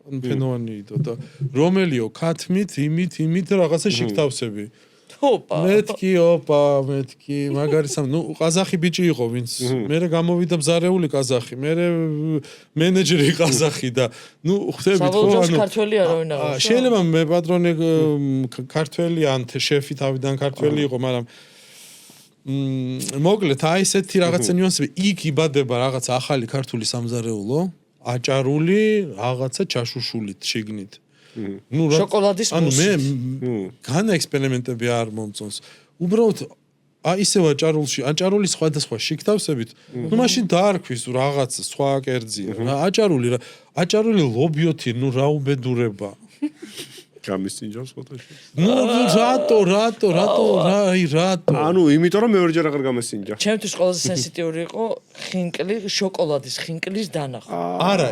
ფენოვანი იყო და რომელიო ქათმით, იმით რაღაცა შიგთავსები. მეთქი, მაგარი ყაზახი ბიჭი იყო, ვინც მერე გამოვიდა მზარეული ყაზახი, მერე მენეჯერი ყაზახი და ხვდებით ხო, ქართველი არავინ აღარ. შეიძლება მე პატრონი ქართველი ან შეფი თავიდან ქართველი იყო, მაგრამ მოკლედ აი ესეთი რაღაცა ნიუანსები იქ იბადება რაღაცა ახალი ქართული სამზარეულო, აჭარული რაღაცა ჩაშუშულით შიგნით. შოკოლადის მე განა ექსპერიმენტები არ მომწონს. უბრალოდ აი ისევ აჭარული სხვადასხვა შიგთავსებით, მაშინ დაარქვის რაღაც სხვა კერძია. აჭარული ლობიოთი, რა უბედურება. გამისინჯავს ფოტოში. რატო? ანუ იმიტომ რომ მეორეჯერ აღარ გამესინჯა. ჩემთვის ყველაზე სენსიტიური იყო შოკოლადის ხინკლის დანახვა. არა,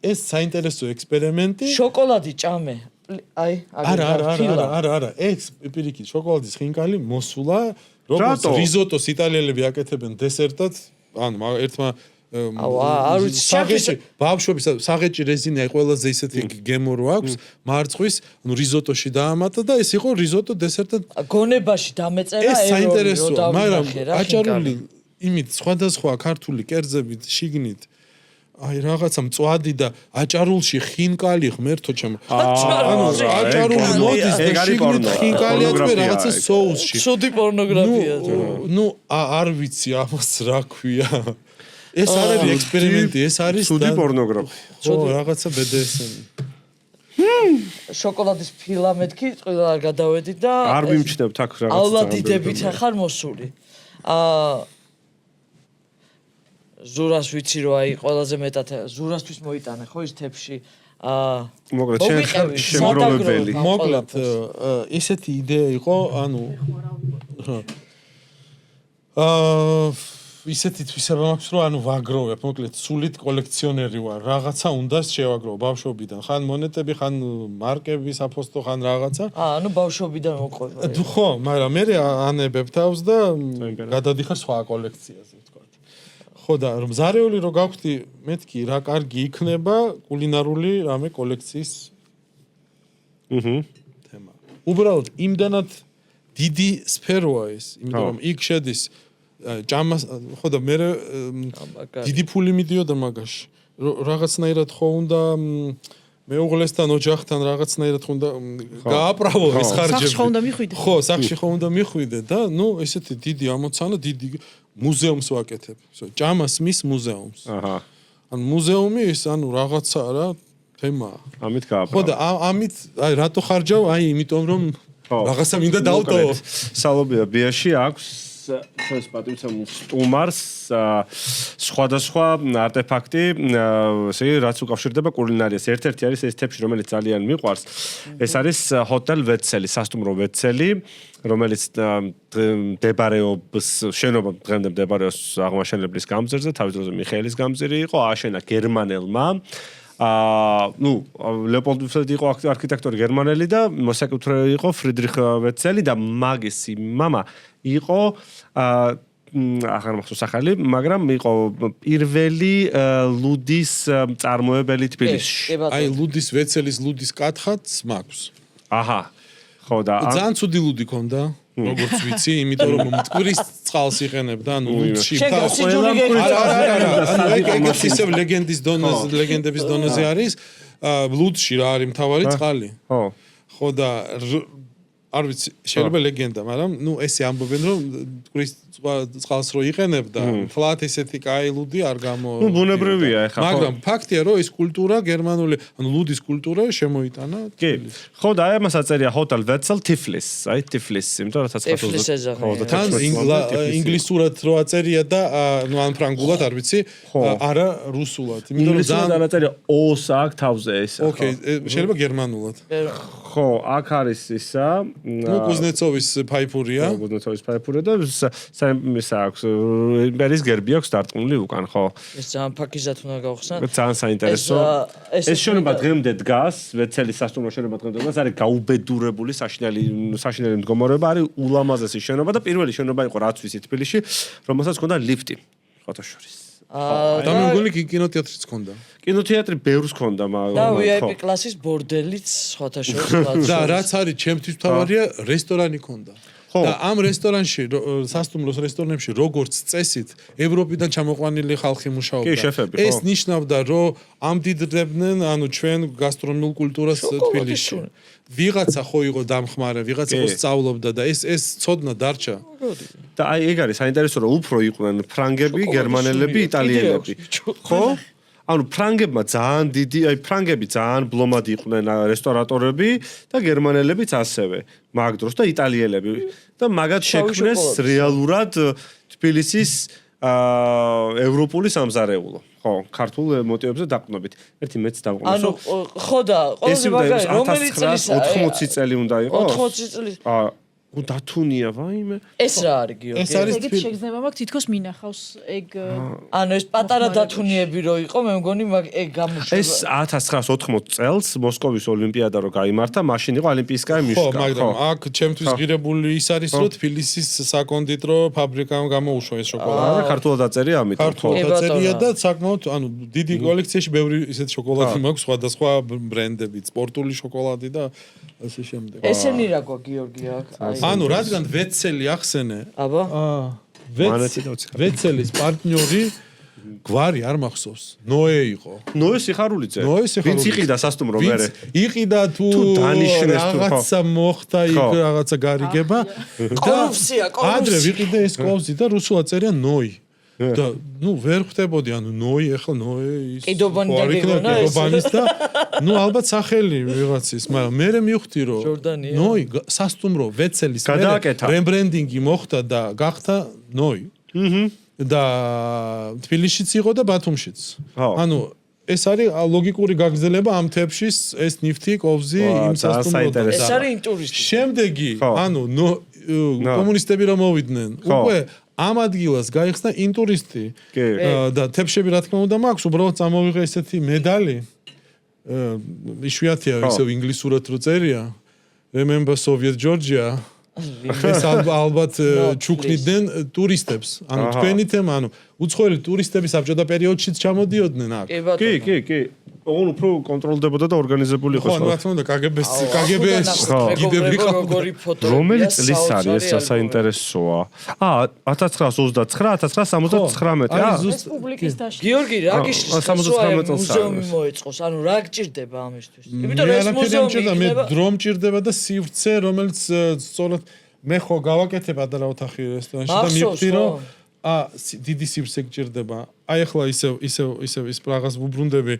ეს საინტერესო ექსპერიმენტი. შოკოლადი ჭამე. აი, არა, ეს პირიქით შოკოლადის ხინკალი მოსულა, როგორც რიზოტოს იტალიელები აკეთებენ დესერტად, ანუ ერთმა არ ვიცი, ბავშვობის საღეჭი რეზინი ყველაზე ისეთი გემო რო აქვს, მარწყვის, რიზოტოში დაამატა და ეს იყო რიზოტო დესერტად. გონებაში დამეწერა ეს საინტერესოა, მაგრამ აჭარული იმით სხვადასხვა ქართული კერძებით შიგნით აი რაღაცა მწვადი და აჭარულში ხინკალი ღმერთო ჩემო. აჭარული მოდის და შიგნით ხინკალი აწვე რაღაცა соуსში. ცუდი პორნოგრაფია. არ ვიცი ამას რა ქვია. ეს არ არის ექსპერიმენტი, ეს არის ცუდი პორნოგრაფია. ხო, რაღაცა BDSM. შოკოლადის ფილამენტი ყველა არ გადავედი და არ მიმჩნევთ აქ რაღაცა. ავლადიდებით ახარ მოსული. ზურას ვიცი რომ აი ყველაზე მეტად ზურასთვის მოიტანე ხო ის თებში. მოკლედ შემგროვებელი. მოკლედ ესეთი იდეა იყო, ანუ ისეთი თვისება მაქვს რომ ანუ ვაგროვებ, მოკლედ სულით კოლექციონერი ვარ, რაღაცა უნდა შევაგროვო ბავშვობიდან, ხან მონეტები, ხან მარკები, საფოსტო, ხან რაღაცა. ანუ ბავშვობიდან მოყვება. ხო, მაგრამ მე ანებებ თავს და გადადიხარ სხვა კოლექციაზე, ვთქვათ. ხო და მზარეული რო გაგვხდი, მეთქი რა კარგი იქნება კულინარული რამე კოლექციის თემა. უბრალოდ იმდანად დიდი სფეროა ეს, იმიტომ რომ იქ შედის ჭამას ხო და მე დიდი ფული მიდიოდა მაგაში. რაღაცნაირად ხო უნდა მეუღლესთან ოჯახთან რაღაცნაირად ხო უნდა გააправო ეს ხარჯები. სახში ხო უნდა მიხვიდე. ხო, სახში ხო უნდა მიხვიდე და ესეთი დიდი ამოცანა, დიდი მუზეუმს ვაკეთებ. ჭამას მის მუზეუმს. აჰა. ანუ მუზეუმი ის რაღაცა რა თემაა. ამით გააправო. ხო და ამით აი რატო ხარჯავ? აი იმიტომ რომ რაღაცა მინდა დავტოვო. სალობია ბიაში აქვს ჩვენს პატივცემულ სტუმარს სხვადასხვა არტეფაქტი, ესე იგი, რაც უკავშირდება კულინარიას. ერთ-ერთი არის ეს თეფში, რომელიც ძალიან მიყვარს. ეს არის ჰოტელ ვეცელი, სასტუმრო ვეცელი, რომელიც მდებარეობს შენობა დღემდე მდებარეობს აღმაშენებლის გამზირზე, თავის დროზე მიხეილის გამზირი იყო, ააშენა გერმანელმა. ლეოპოლდ ვეცელი იყო არქიტექტორი გერმანელი და მოსაკუთრე იყო ფრიდრიხ ვეცელი და მაგისი მამა იყო აღარ მახსოვს სახელი, მაგრამ იყო პირველი ლუდის წარმოებელი თბილისში. აი ლუდის ვეცელის ლუდის კათხაც მაქვს. აჰა. ხო და ძალიან ცუდი ლუდი ქონდა. როგორც ვიცი, იმიტომ რომ მტკვრის წყალს იყენებდა, ანუ ლუდში ეგეც ისევ ლეგენდების დონეზე არის, ლუდში რა არის მთავარი წყალი. ხო. ხო და არ ვიცი, შეიძლება ლეგენდა, მაგრამ ესე ამბობენ რომ მტკვრის წყალს რო იყენებდა, თლათ ესეთი კაი ლუდი არ გამო. ბუნებრივია ეხლა, ხო. მაგრამ ფაქტია რომ ეს კულტურა გერმანული, ანუ ლუდის კულტურა შემოიტანა. კი. ხო და აი ამას აწერია Hotel Wetzel Tiflis, აი Tiflis, იმიტომ რომ 1920. თან ინგლისურად რო აწერია და ან ფრანგულად არ ვიცი, არა რუსულად. იმიტომ რომ ძალიან აწერია O-ს აქ თავზე ეს. ოკეი, შეიძლება გერმანულად. ხო, აქ არის ისა. კუზნეცოვის ფაიფურია. კუზნეცოვის ფაიფურია და ის აქვს იმპერიის გერბი აქვს დარტყმული უკან, ხო. ეს ძალიან ფაქიზად უნდა გავხსნა. ძალიან საინტერესოა. ეს შენობა დღემდე დგას, ვეცელის სასტუმრო შენობა დღემდე დგას, არის გაუბედურებული საშინელი მდგომარეობა, არის ულამაზესი შენობა და პირველი შენობა იყო რაც ვიცი თბილისში, რომელსაც ჰქონდა ლიფტი. ფოტოშორის. და მე მგონი კინოთეატრიც ჰქონდა. კინოთეატრი ბევრს ჰქონდა, მაგრამ და VIP კლასის ბორდელიც სხვათა შორის. და რაც არის ჩემთვის თავარია, რესტორანი ჰქონდა. და ამ რესტორანში, სასტუმროს რესტორნებში როგორც წესით, ევროპიდან ჩამოყვანილი ხალხი მუშაობდა. კი, შეფები, ხო. ეს ნიშნავდა, რომ ამდიდრებდნენ, ანუ ჩვენ გასტრონომიულ კულტურას თბილისში. ვიღაცა ხო იყო დამხმარე, ვიღაცა ხო სწავლობდა და ეს ცოდნა დარჩა. და აი ეგ არის საინტერესო, რომ უფრო იყვნენ ფრანგები, გერმანელები, იტალიელები. ხო? ანუ ფრანგებმა ძალიან დიდი, აი ფრანგები ძალიან ბლომად იყვნენ რესტორატორები და გერმანელებიც ასევე, მაგ დროს და იტალიელები. და მაგათ შექმნეს რეალურად თბილისის ევროპული სამზარეულო. ხო, ქართულ მოტივებზე დაყრდნობით. ერთი მეც დავყრდნო. ანუ ხო და ყველაზე მაგარი რომელი წელია? 80 წელი უნდა იყოს. 80 წელი. დათუნია ვაიმე. ეს რა არის გიორგი? ეს არის ეგეთ შეგრძნება მაქვს თითქოს მინახავს ეგ ანუ ეს პატარა დათუნიები რო იყო, მე მგონი ეგ გამოშვება. ეს 1980 წელს მოსკოვის ოლიმპიადა რო გაიმართა, მაშინ იყო ოლიმპიისკაია მიშკა. ხო, მაგრამ აქ ჩემთვის ღირებული ის არის, რომ თბილისის საკონდიტრო ფაბრიკამ გამოუშვა ეს შოკოლადი. ქართულად აწერია ამიტომ. ქართულად აწერია და საკმაოდ, ანუ დიდი კოლექციაში ბევრი ისეთი შოკოლადი მაქვს, სხვადასხვა ბრენდები, სპორტული შოკოლადი და ასე შემდეგ. ესენი რა გვა გიორგი აქ? ანუ რადგან ვეცელი ახსენე, აბა? ვეცელის პარტნიორი გვარი არ მახსოვს. ნოე იყო. ნოე სიხარულიძე. ვინც იყიდა სასტუმრო მერე. იყიდა თუ რაღაცა მოხდა იქ რაღაცა გარიგება. კორუფცია. ადრე ვიყიდე ეს კოვზი და რუსულად წერია ნოი. და ვერ ხვდებოდი, ანუ ნოი ახლა ნოე ის კიდობანის და ალბათ სახელი ვიღაცის, მაგრამ მე მივხვდი რომ ნოი სასტუმრო ვეცელის რემბრენდინგი მოხდა და გახდა ნოი. და თბილისშიც იყო და ბათუმშიც. ანუ ეს არის ლოგიკური გაგრძელება ამ თეფში, ეს ნიფთი კოვზი იმ სასტუმროდან. ეს არის ინტურისტი. შემდეგი, ანუ კომუნისტები რომ მოვიდნენ, უკვე ამ ადგილას გაიხსნა ინტურისტი და თეფშები რა თქმა უნდა მაქვს, უბრალოდ წამოვიღე ესეთი медали. იშვიათია ისევ ინგლისურად რო წერია. Remember Soviet Georgia. ეს ალბათ ჩუქნიდნენ ტურისტებს. ანუ თქვენი თემა, ანუ უცხოელი ტურისტები საბჭოთა პერიოდშიც ჩამოდიოდნენ აქ. კი. ოღონ უფრო კონტროლდებოდა და ორგანიზებული იყო. ხო, რა თქმა უნდა, KGB-ს გიდები ყავდა. რომელი წლის არის ეს საინტერესოა? 1929, 1979. რესპუბლიკის დაშლა. გიორგი, რა გიშლის? 79 წელს მუზეუმი მოეწყოს, ანუ რა გჭირდება ამისთვის? იმიტომ რომ ეს მე მუზეუმი მე დრო მჭირდება და სივრცე, რომელიც სწორად მე ხო გავაკეთებ ადარა ოთახი რესტორანში და მივხვდი რომ დიდი სივრცე გჭირდება. აი ახლა ისევ ის პრაღას ვუბრუნდები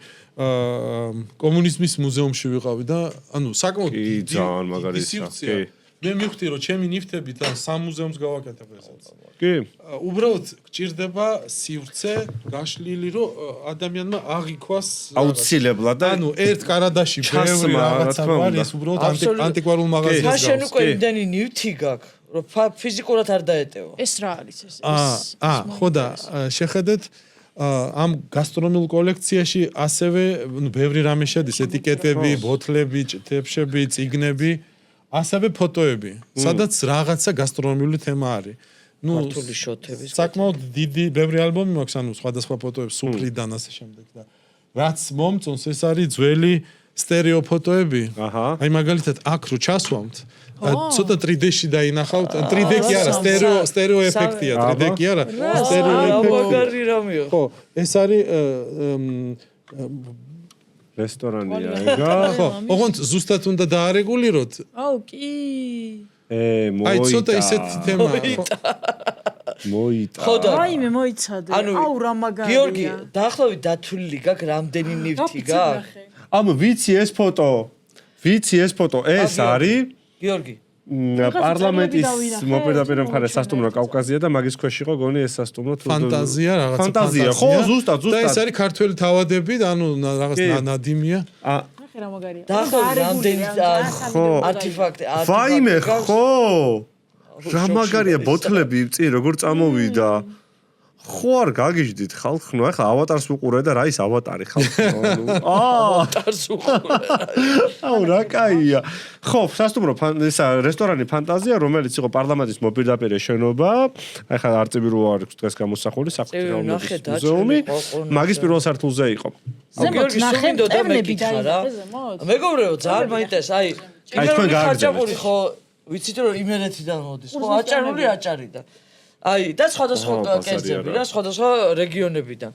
კომუნიზმის მუზეუმში ვიყავი და ანუ საკმაოდ ძალიან მაგარი სივრცეა. მე მივხვდი რომ ჩემი ნივთები და სამ მუზეუმს გავაკეთებ ესეც. კი. უბრალოდ გჭირდება სივრცე გაშლილი რომ ადამიანმა აღიქვას აუცილებლად და ანუ ერთ კარადაში ბევრი რაღაცა არის უბრალოდ ანტიკვარულ მაღაზიას გავს. შენ უკვე კი. იმდენი ნივთი გაქვს, რომ ფიზიკურად არ დაეტევა. ეს რა არის ეს? ხო და შეხედეთ ამ გასტრონომიულ კოლექციაში ასევე ბევრი რამე შედის ეტიკეტები, ბოთლები, თეფშები, წიგნები, ასევე ფოტოები, სადაც რაღაცა გასტრონომიული თემა არის. ქართული შოთების. საკმაოდ დიდი ბევრი ალბომი მაქვს, ანუ სხვადასხვა ფოტოები სუფლიდან ასე შემდეგ და რაც მომწონს ეს არის ძველი სტერეო ფოტოები. აი მაგალითად აქ რო ჩასვამთ ცოტა 3D-ში დაინახავთ, 3D კი არა, სტერეო ეფექტია, 3D კი არა, სტერეო ეფექტია. ხო, ეს არის რესტორანია ეგა. ხო, ოღონდ ზუსტად უნდა დაარეგულიროთ. აუ, კი. აი ცოტა ისეთი თემა. მოიტა. ხო და რაიმე მოიცადე. აუ რა მაგარია. გიორგი, დაახლოებით დათვლილი გაქვს რამდენი ნივთი გაქვს? ამ ვიცი ეს ფოტო. ვიცი ეს ფოტო. ეს არის გიორგი პარლამენტის მოპირდაპირე მხარე სასტუმრო კავკაზია და მაგის ქვეშ იყო გონი ეს სასტუმრო თუ ფანტაზია რაღაცა ფანტაზია ხო ზუსტად და ეს არის ქართველი თავადები და ანუ რაღაც ნადიმია ნახე რა მაგარია. დაახლოებით რამდენი ხო არტეფაქტი ვაიმე ხო რა მაგარია ბოთლები წინ როგორ წამოვიდა ხო არ გაგიჟდით ხალხ ნუ ახლა ავატარს უყურე და რა ის ავატარი ხალხ ნუ ავატარს უყურე აუ რა კაია ხო სასტუმრო ესა რესტორანი ფანტაზია რომელიც იყო პარლამენტის მოპირდაპირე შენობა ახლა არწივი რო არის დღეს გამოსახული საფრთხეობის მუზეუმი მაგის პირველ სართულზე იყო გიორგი სუმინდო და მეკითხა რა მეგობრებო ძალიან მაინტერესა აი თქვენ გააჭებული ხო ვიცით რომ იმერეთიდან მოდის ხო აჭარული აჭარიდან აი და სხვადასხვა კერძები რა სხვადასხვა რეგიონებიდან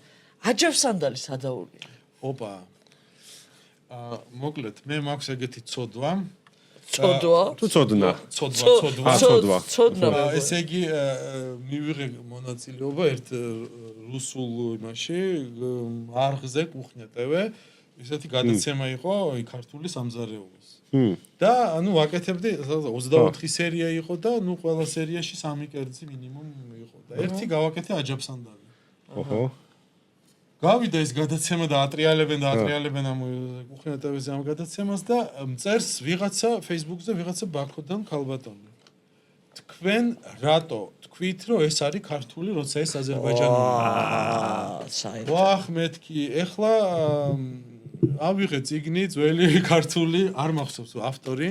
აჯავსანდალი სადაურია ოპა მოკლედ მე მაქვს ეგეთი ცოდვა თუ ცოდნა ესე იგი მივიღე მონაწილეობა ერთ რუსულ იმაში არღზე კუხნია TV ესეთი გადაცემა იყო ქართული სამზარეულოს და ანუ ვაკეთებდი 24 სერია იყო და ნუ ყველა სერიაში 3 კერძი მინიმუმ იყო და ერთი გავაკეთე აჯაბსანდალი. ოჰო. გავიდა ეს გადაცემა და ატრიალებენ ამ კუხნია TV-ზე ამ გადაცემას და მწერს ვიღაცა Facebook-ზე ვიღაცა ბაქოდან ქალბატონი. თქვენ რატო თქვით რომ ეს არის ქართული როცა ეს აზერბაიჯანული? ვახ მეთქი ეხლა ავიღე წიგნი ძველი ქართული არ მახსოვს ავტორი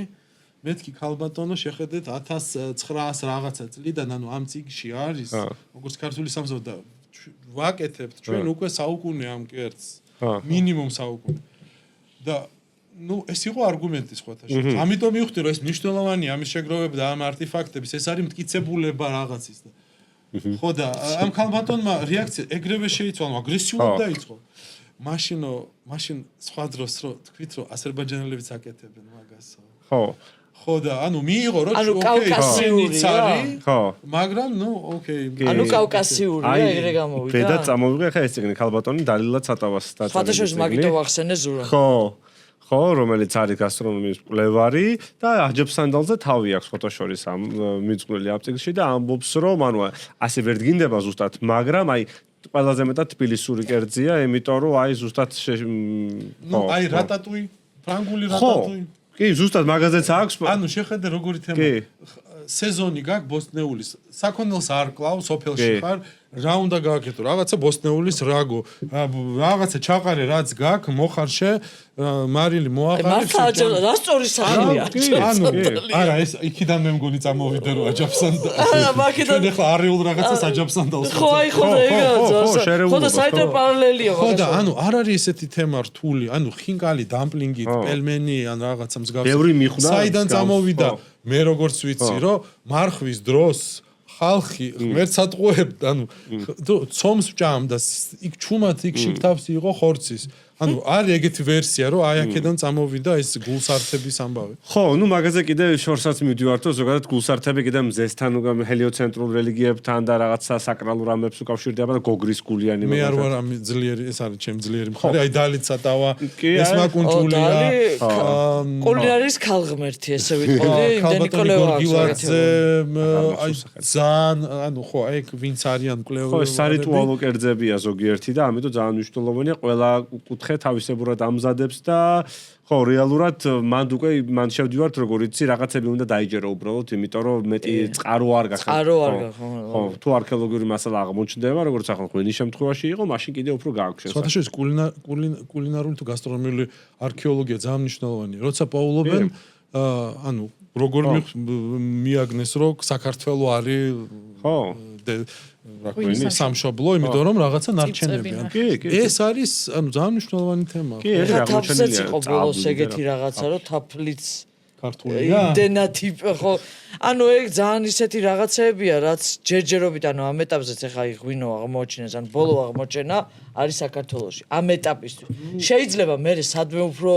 მეთქი ქალბატონო შეხედეთ 1900 რაღაცა წლიდან ანუ ამ წიგნში არის როგორც ქართული სამზარო და ვაკეთებთ ჩვენ უკვე საუკუნე ამ კერძს მინიმუმ საუკუნე და ნუ ეს იყო არგუმენტი სხვათაშორის ამიტომ მივხვდი რომ ეს მნიშვნელოვანია ამის შეგროვება და ამ არტეფაქტების ეს არის მტკიცებულება რაღაცის და ხო და ამ ქალბატონმა რეაქცია ეგრევე შეიცვალა აგრესიულად დაიწყო მაშინ სხვა დროს რო თქვით რომ აზერბაიჯანელებიც აკეთებენ მაგასო ხო და ანუ მიიღო რომ კავკასიური ხო მაგრამ ნუ ოკეი ანუ კავკასიურია ეგრე გამოვიდა ბედა წამოვიღე ხა ეს წიგნი ქალბატონი დალილად სატავას დაწერილი სხვადასხვა მაგიტო ვახსენე ზურა ხო რომელიც არის გასტრონომიის კვლევარი და აჯაბსანდალზე თავი აქვს ფოტოშორის ამ მიძღვნილი ამ წიგნში და ამბობს რომ ანუ ასე ვერ დგინდება ზუსტად მაგრამ აი ყველაზე მეტად თბილისური კერძია, იმიტომ რომ აი ზუსტად ნუ აი რატატუი, ფრანგული რატატუი. კი, ზუსტად მაგაზეც აქვს. ანუ შეხედე როგორი თემა. სეზონი გაქვს ბოსტნეულის. საქონელს არ კლავ, სოფელში ხარ, რა უნდა გააკეთო? რაღაცა ბოსტნეულის რაგო, რაღაცა ჩაყარე რაც გაქვს, მოხარშე, მარილი მოაყარე. რა სწორი სახელია. ანუ არა, ეს იქიდან მე მგონი წამოვიდა რომ აჯაბსანდალს. ჩვენ ახლა არეულ რაღაცას აჯაბსანდალს. ხო, აი ხო და ეგაა. ხო და საერთო პარალელია მაგას. ხო და ანუ არ არის ესეთი თემა რთული, ანუ ხინკალი, დამპლინგი, პელმენი ან რაღაცა მსგავსი. ბევრი მიხვდა. საიდან წამოვიდა? მე როგორც ვიცი რომ მარხვის დროს ხალხი ღმერთს ატყუებდა ანუ ცომს ვჭამდა იქ ჩუმად იქ შიგთავსი იყო ხორცის ანუ არის ეგეთი ვერსია, რომ აი აქედან წამოვიდა ეს გულსართების ამბავი. ხო, ნუ მაგაზე კიდე შორსაც მივდივართ, რომ ზოგადად გულსართები კიდე მზესთან ჰელიოცენტრულ რელიგიებთან და რაღაცა საკრალურ ამბებს უკავშირდება და გოგრის გულიანი მე არ ვარ ამ ძლიერი, ეს არის ჩემი ძლიერი მხარე. აი დალით სატავა, ეს მაკუნჯულია. კულინარიის ქალღმერთი ესე ვიტყოდი, იმდენი კოლევაძე, აი ზან, ანუ ხო, აი ვინც არიან კვლევები. ხო, სარიტუალო კერძებია ზოგიერთი და ამიტომ ძალიან მნიშვნელოვანია ყველა კუთხე თავისებურად ამზადებს და ხო, რეალურად მან შევდივართ როგორ იცი რაღაცები უნდა დაიჯერო უბრალოდ, იმიტომ რომ მეტი წყარო არ გაქვს. წყარო არ გაქვს. ხო, თუ არქეოლოგიური მასალა აღმოჩნდება, როგორც ახლა ღვინის შემთხვევაში იყო, მაშინ კიდე უფრო გააქვს. სხვათაშორის კულინარული თუ გასტრონომიული არქეოლოგია ძალიან მნიშვნელოვანია. როცა პაულობენ ანუ როგორ მიაგნეს რომ საქართველო არის ხო სამშობლო, იმიტომ რომ რაღაცა ნარჩენებია. ეს არის ანუ ძალიან მნიშვნელოვანი თემაა. კი, ეს აღმოჩენილია. იყო ბოლოს ეგეთი რაღაცა, რომ თაფლიც ქართულია. იმდენად ხო. ანუ ეგ ძალიან ისეთი რაღაცებია, რაც ჯერჯერობით, ანუ ამ ეტაპზეც ახლა ღვინო აღმოჩენეს, ან ბოლო აღმოჩენა არის საქართველოში. ამ ეტაპისთვის. შეიძლება მე სადმე უფრო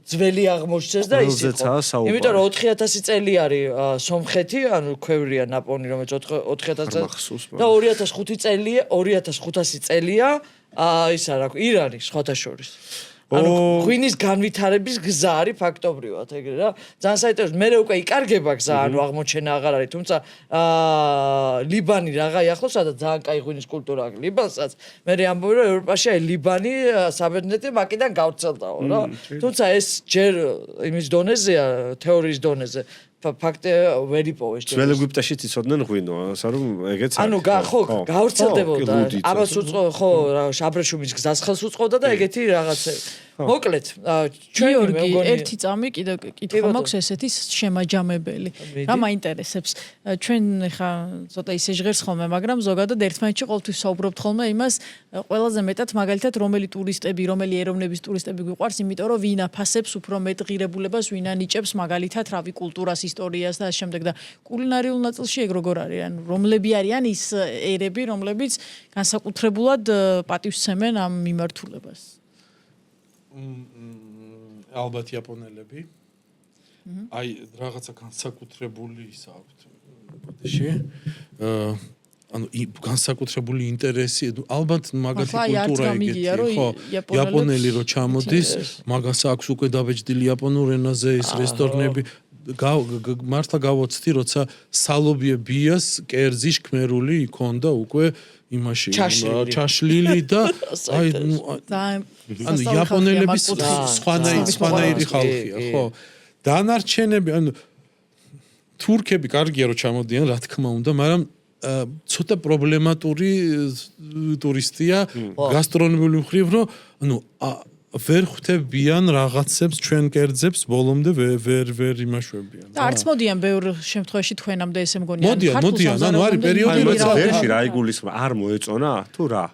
ძველი აღმოჩნდეს და ის იყო. იმიტომ რომ 4000 წელი არის სომხეთი, ანუ ქვევრია ნაპოვნი, რომელიც 4000 წელი და 2500 წელია ისა რა ქვია, ირანი სხვათა შორის. ანუ ღვინის განვითარების გზა არის ფაქტობრივად ეგრე რა. ძალიან საინტერესო, მე უკვე იკარგება გზა, ანუ აღმოჩენა აღარ არის, თუმცა ლიბანი რაღა ახლოს, სადაც ძალიან კაი ღვინის კულტურა აქვს ლიბანსაც. მე ამბობენ რომ ევროპაში აი ლიბანი საბერძნეთი მაკიდან გავრცელდაო რა. თუმცა ეს ჯერ იმის დონეზეა, თეორიის დონეზე. ფაქტი ვერ იპოვეს. ძველ ეგვიპტეში იცოდნენ ღვინო, ასე რომ ეგეც არის. ანუ ხო, გავრცელდებოდა. ამას უწყო ხო, აბრეშუმის გზას ხელს უწყობდა და ეგეთი რაღაცები. მოკლედ, ჩვენი მეგონი ერთი წამი კიდე კითხვა მაქვს ესეთი შემაჯამებელი. რა მაინტერესებს? ჩვენ ხა ცოტა ისე ჟღერს ხოლმე, მაგრამ ზოგადად ერთმანეთში ყოველთვის საუბრობთ ხოლმე იმას, ყველაზე მეტად მაგალითად რომელი ტურისტები, რომელი ეროვნების ტურისტები გვიყვარს, იმიტომ რომ ვინ აფასებს უფრო მეტ ღირებულებას, ვინ ანიჭებს მაგალითად რავი კულტურას, ისტორიას და ამ შემდეგ და კულინარიულ ნაწილში ეგ როგორ არის? ანუ რომლები არიან ის ერები, რომლებიც განსაკუთრებულად პატივსცემენ ამ მიმართულებას? ალბათ იაპონელები. აი რაღაცა განსაკუთრებული ის აქვთ. ბოდიში. ანუ განსაკუთრებული ინტერესი, ალბათ მაგათი კულტურა ეგეთია, ხო, იაპონელი რო ჩამოდის, მაგას აქვს უკვე დაბეჭდილი იაპონურ ენაზე ის რესტორნები. მართლა გავოცდი, როცა სალობიებიას კერძი შქმერული იქონდა უკვე იმაში ჩაშლილი და აი ანუ იაპონელების სხვანაირი ხალხია, ხო. დანარჩენები, ანუ თურქები კარგია რომ ჩამოდიან, რა თქმა უნდა, მაგრამ ცოტა პრობლემატური ტურისტია გასტრონომიული მხრივ, რომ ანუ ვერ ხვდებიან რაღაცებს ჩვენ კერძებს ბოლომდე ვერ იმაშვებიან. და არც მოდიან ბევრ შემთხვევაში თქვენამდე ესე მგონია. მოდიან, ანუ არის პერიოდი, როცა ვერში რა იგულისხმება, არ მოეწონა თუ რა?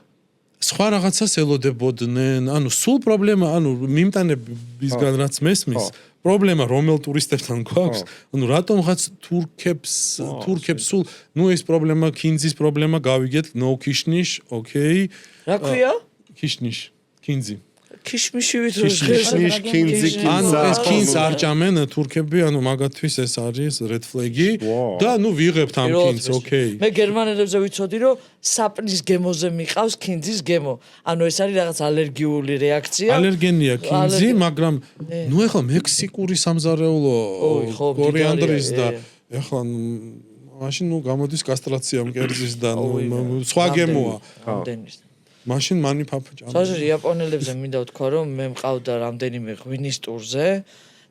სხვა რაღაცას ელოდებოდნენ, ანუ სულ პრობლემა, ანუ მიმტანებისგან რაც მესმის, პრობლემა რომელ ტურისტებთან გვაქვს, ანუ რატომღაც თურქებს სულ, ნუ ეს პრობლემა, კინძის პრობლემა გავიგეთ, no kishnish, okay. რა ქვია? Kishnish, კინძი. ქიშმიში ქიშმიშ, კინძი, ანუ ეს კინძს არ ჭამენ თურქები, ანუ მაგათთვის ეს არის red flag-ი და ნუ ვიღებთ ამ კინძს, okay. მე გერმანელებზე ვიცოდი, რომ საპნის გემოზე მიყავს კინძის გემო. ანუ ეს არის რაღაც ალერგიული რეაქცია. ალერგენია კინძი, მაგრამ ნუ ეხლა მექსიკური სამზარეულო კორიანდრის და ეხლა მაშინ ნუ გამოდის კასტრაცია მკერძის და სხვა გემოა. ამდენის მაშინ მანი ფაფჭა. საშუალო იაპონელებზე მინდა ვთქვა, რომ მე მყავდა რამდენიმე ღვინის ტურზე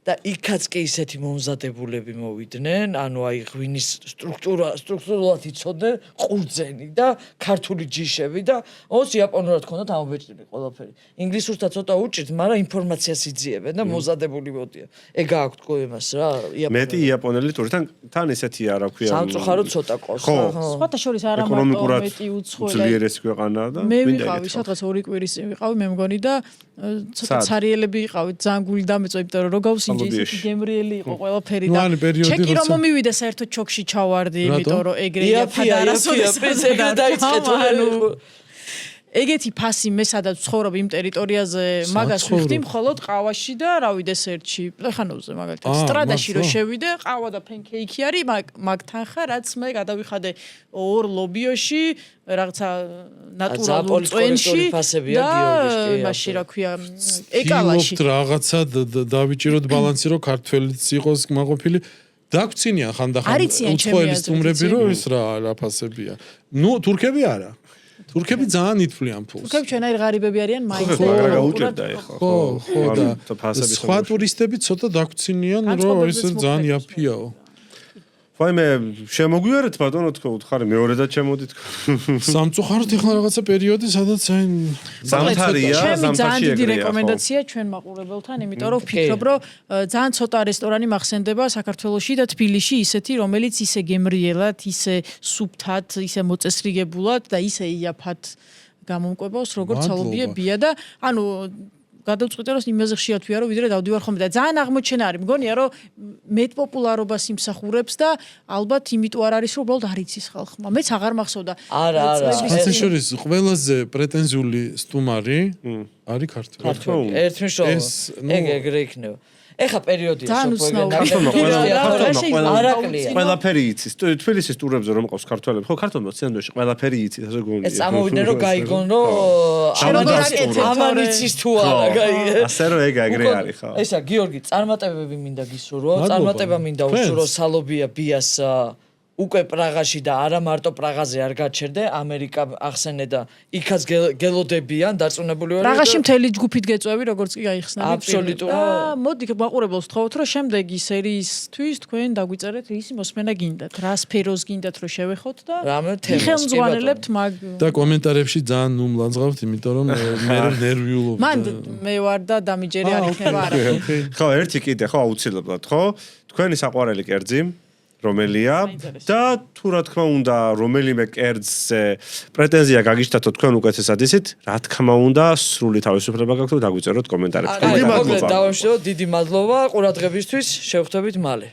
და იქაც კი ისეთი მომზადებულები მოვიდნენ, ანუ აი ღვინის სტრუქტურულად იცოდნენ ყურძენი და ქართული ჯიშები და ოს იაპონურად ჰქონდათ ამობეჭდილი ყველაფერი. ინგლისურთან ცოტა უჭირთ, მაგრამ ინფორმაციას იძიებენ და მომზადებული მოდიან. ეგ აქვთ იმას რა, მეტი იაპონელი ტურიდან თან ესეთია, რა ქვია. სამწუხაროდ ცოტა ყავს. სხვათა შორის არა მარტო მეტი უცხოელი. ძლიერესი ქვეყანა და მე ვიყავი სადღაც 2 კვირის წინ ვიყავი, მე მგონი და ცოტა ცარიელები იყავით, ძალიან გული დამეწვა, იმიტომ რომ გავსინჯე ისეთი გემრიელი იყო ყველაფერი და ჩეკი რომ მომივიდა საერთოდ ჩოქში ჩავარდი, იმიტომ რომ ეგრეა ფადარასოდეს ეგრე დაიწყეთ. ეგეთი ფასი მე სადაც ცხოვრობ იმ ტერიტორიაზე მაგას ვიხდი მხოლოდ ყავაში და რავი დესერტში პლეხანოვზე მაგალითად სტრადაში რო შევიდე ყავა და ფენკეიკი არის მაგ თანხა რაც მე გადავიხადე ორ ლობიოში რაღაცა ნატურალურ წვენში და მაშინ რა ქვია ეკალაში რაღაცა დავიჭიროთ ბალანსი რომ ქართველიც იყოს მაყოფილი დაგწინიან ხანდახან უცხოელი სტუმრები რომ ის რა ფასებია ნუ თურქები არა თურქები ძალიან ითვლიან ფულს თურქები ჩვენაირ ღარიბები არიან მაინც მაგრამ გაუჭერდა ეხლა ხო და სხვა ტურისტები ცოტა დაგწინიან რომ ეს ძალიან იაფიაო ვაიმე შემოგვიარეთ ბატონო თქო უთხარი მეორედაც შემოდით სამწუხაროდ ეხლა რაღაცა პერიოდი სადაც այն ზამთარია ძალიან დიდი რეკომენდაცია ჩვენ მაყურებელთან იმიტომ რომ ვფიქრობ რომ ძალიან ცოტა რესტორანი მახსენდება საქართველოში და თბილისში ისეთი რომელიც ისე გემრიელად ისე სუფთად ისე მოწესრიგებულად და ისე იაფად გამომკვებავს როგორც ცალობიებია და ანუ გადავწყვიტე რომ იმაზე ხშირად ვიარო ვიდრე დავდივარ ხოლმე და ძალიან აღმოჩენა არის მგონია რომ მეტ პოპულარობას იმსახურებს და ალბათ იმიტომ არ არის რომ უბრალოდ არ იცის ხალხმა მეც აღარ მახსოვდა არა სპეციალისტ ყველაზე პრეტენზიული სტუმარი არის ქართველი ერთ მნიშვნელოვანი ეგრე იქნება ეხა პერიოდია ყველაფერი იცის თბილისის ტურებზე რომ მყავს ქართველები ხო ქართულმა სცენაში ყველაფერი იცის ასე გონია ეს ამოვიდნენ რომ გაიგონ რომ ამან იცის თუ არა გაიგე ასე რომ ეგ ეგრე არის ხო ესა გიორგი წარმატებები მინდა გისურვო წარმატება მინდა უსურვო სალობია ბიას უკვე პრაღაში და არა მარტო პრაღაზე არ გაჩერდე ამერიკა ახსენე და იქაც გელოდებიან დარწმუნებული ვარ პრაღაში მთელი ჯგუფით გეწვევი როგორც კი გაიხსნები აბსოლუტურად მოდი მაყურებელს თხოვთ რომ შემდეგი სერიისთვის თქვენ დაგვიწერეთ ისი მოსმენა გინდათ რა სფეროს გინდათ რომ შევეხოთ და ხელმძღვანელებთ მაგ და კომენტარებში ძალიან ნუმლანძღავთ იმიტომ რომ მე ნერვიულობ მან მე ვარ და დამიჯერი არ იქნება არა ხო ერთი კიდე ხო აუცილებლად ხო თქვენი საყვარელი კერძი რომელია და თუ რა თქმა უნდა რომელიმე კერძზე პრეტენზია გაგიშთათო თქვენ უკეთესად ისით რა თქმა უნდა სრული თავისუფლება გაქვთ დაგვიწეროთ კომენტარებში დიდი მადლობა დავამშვიდობ დიდი მადლობა ყურადღებისთვის შევხვდებით მალე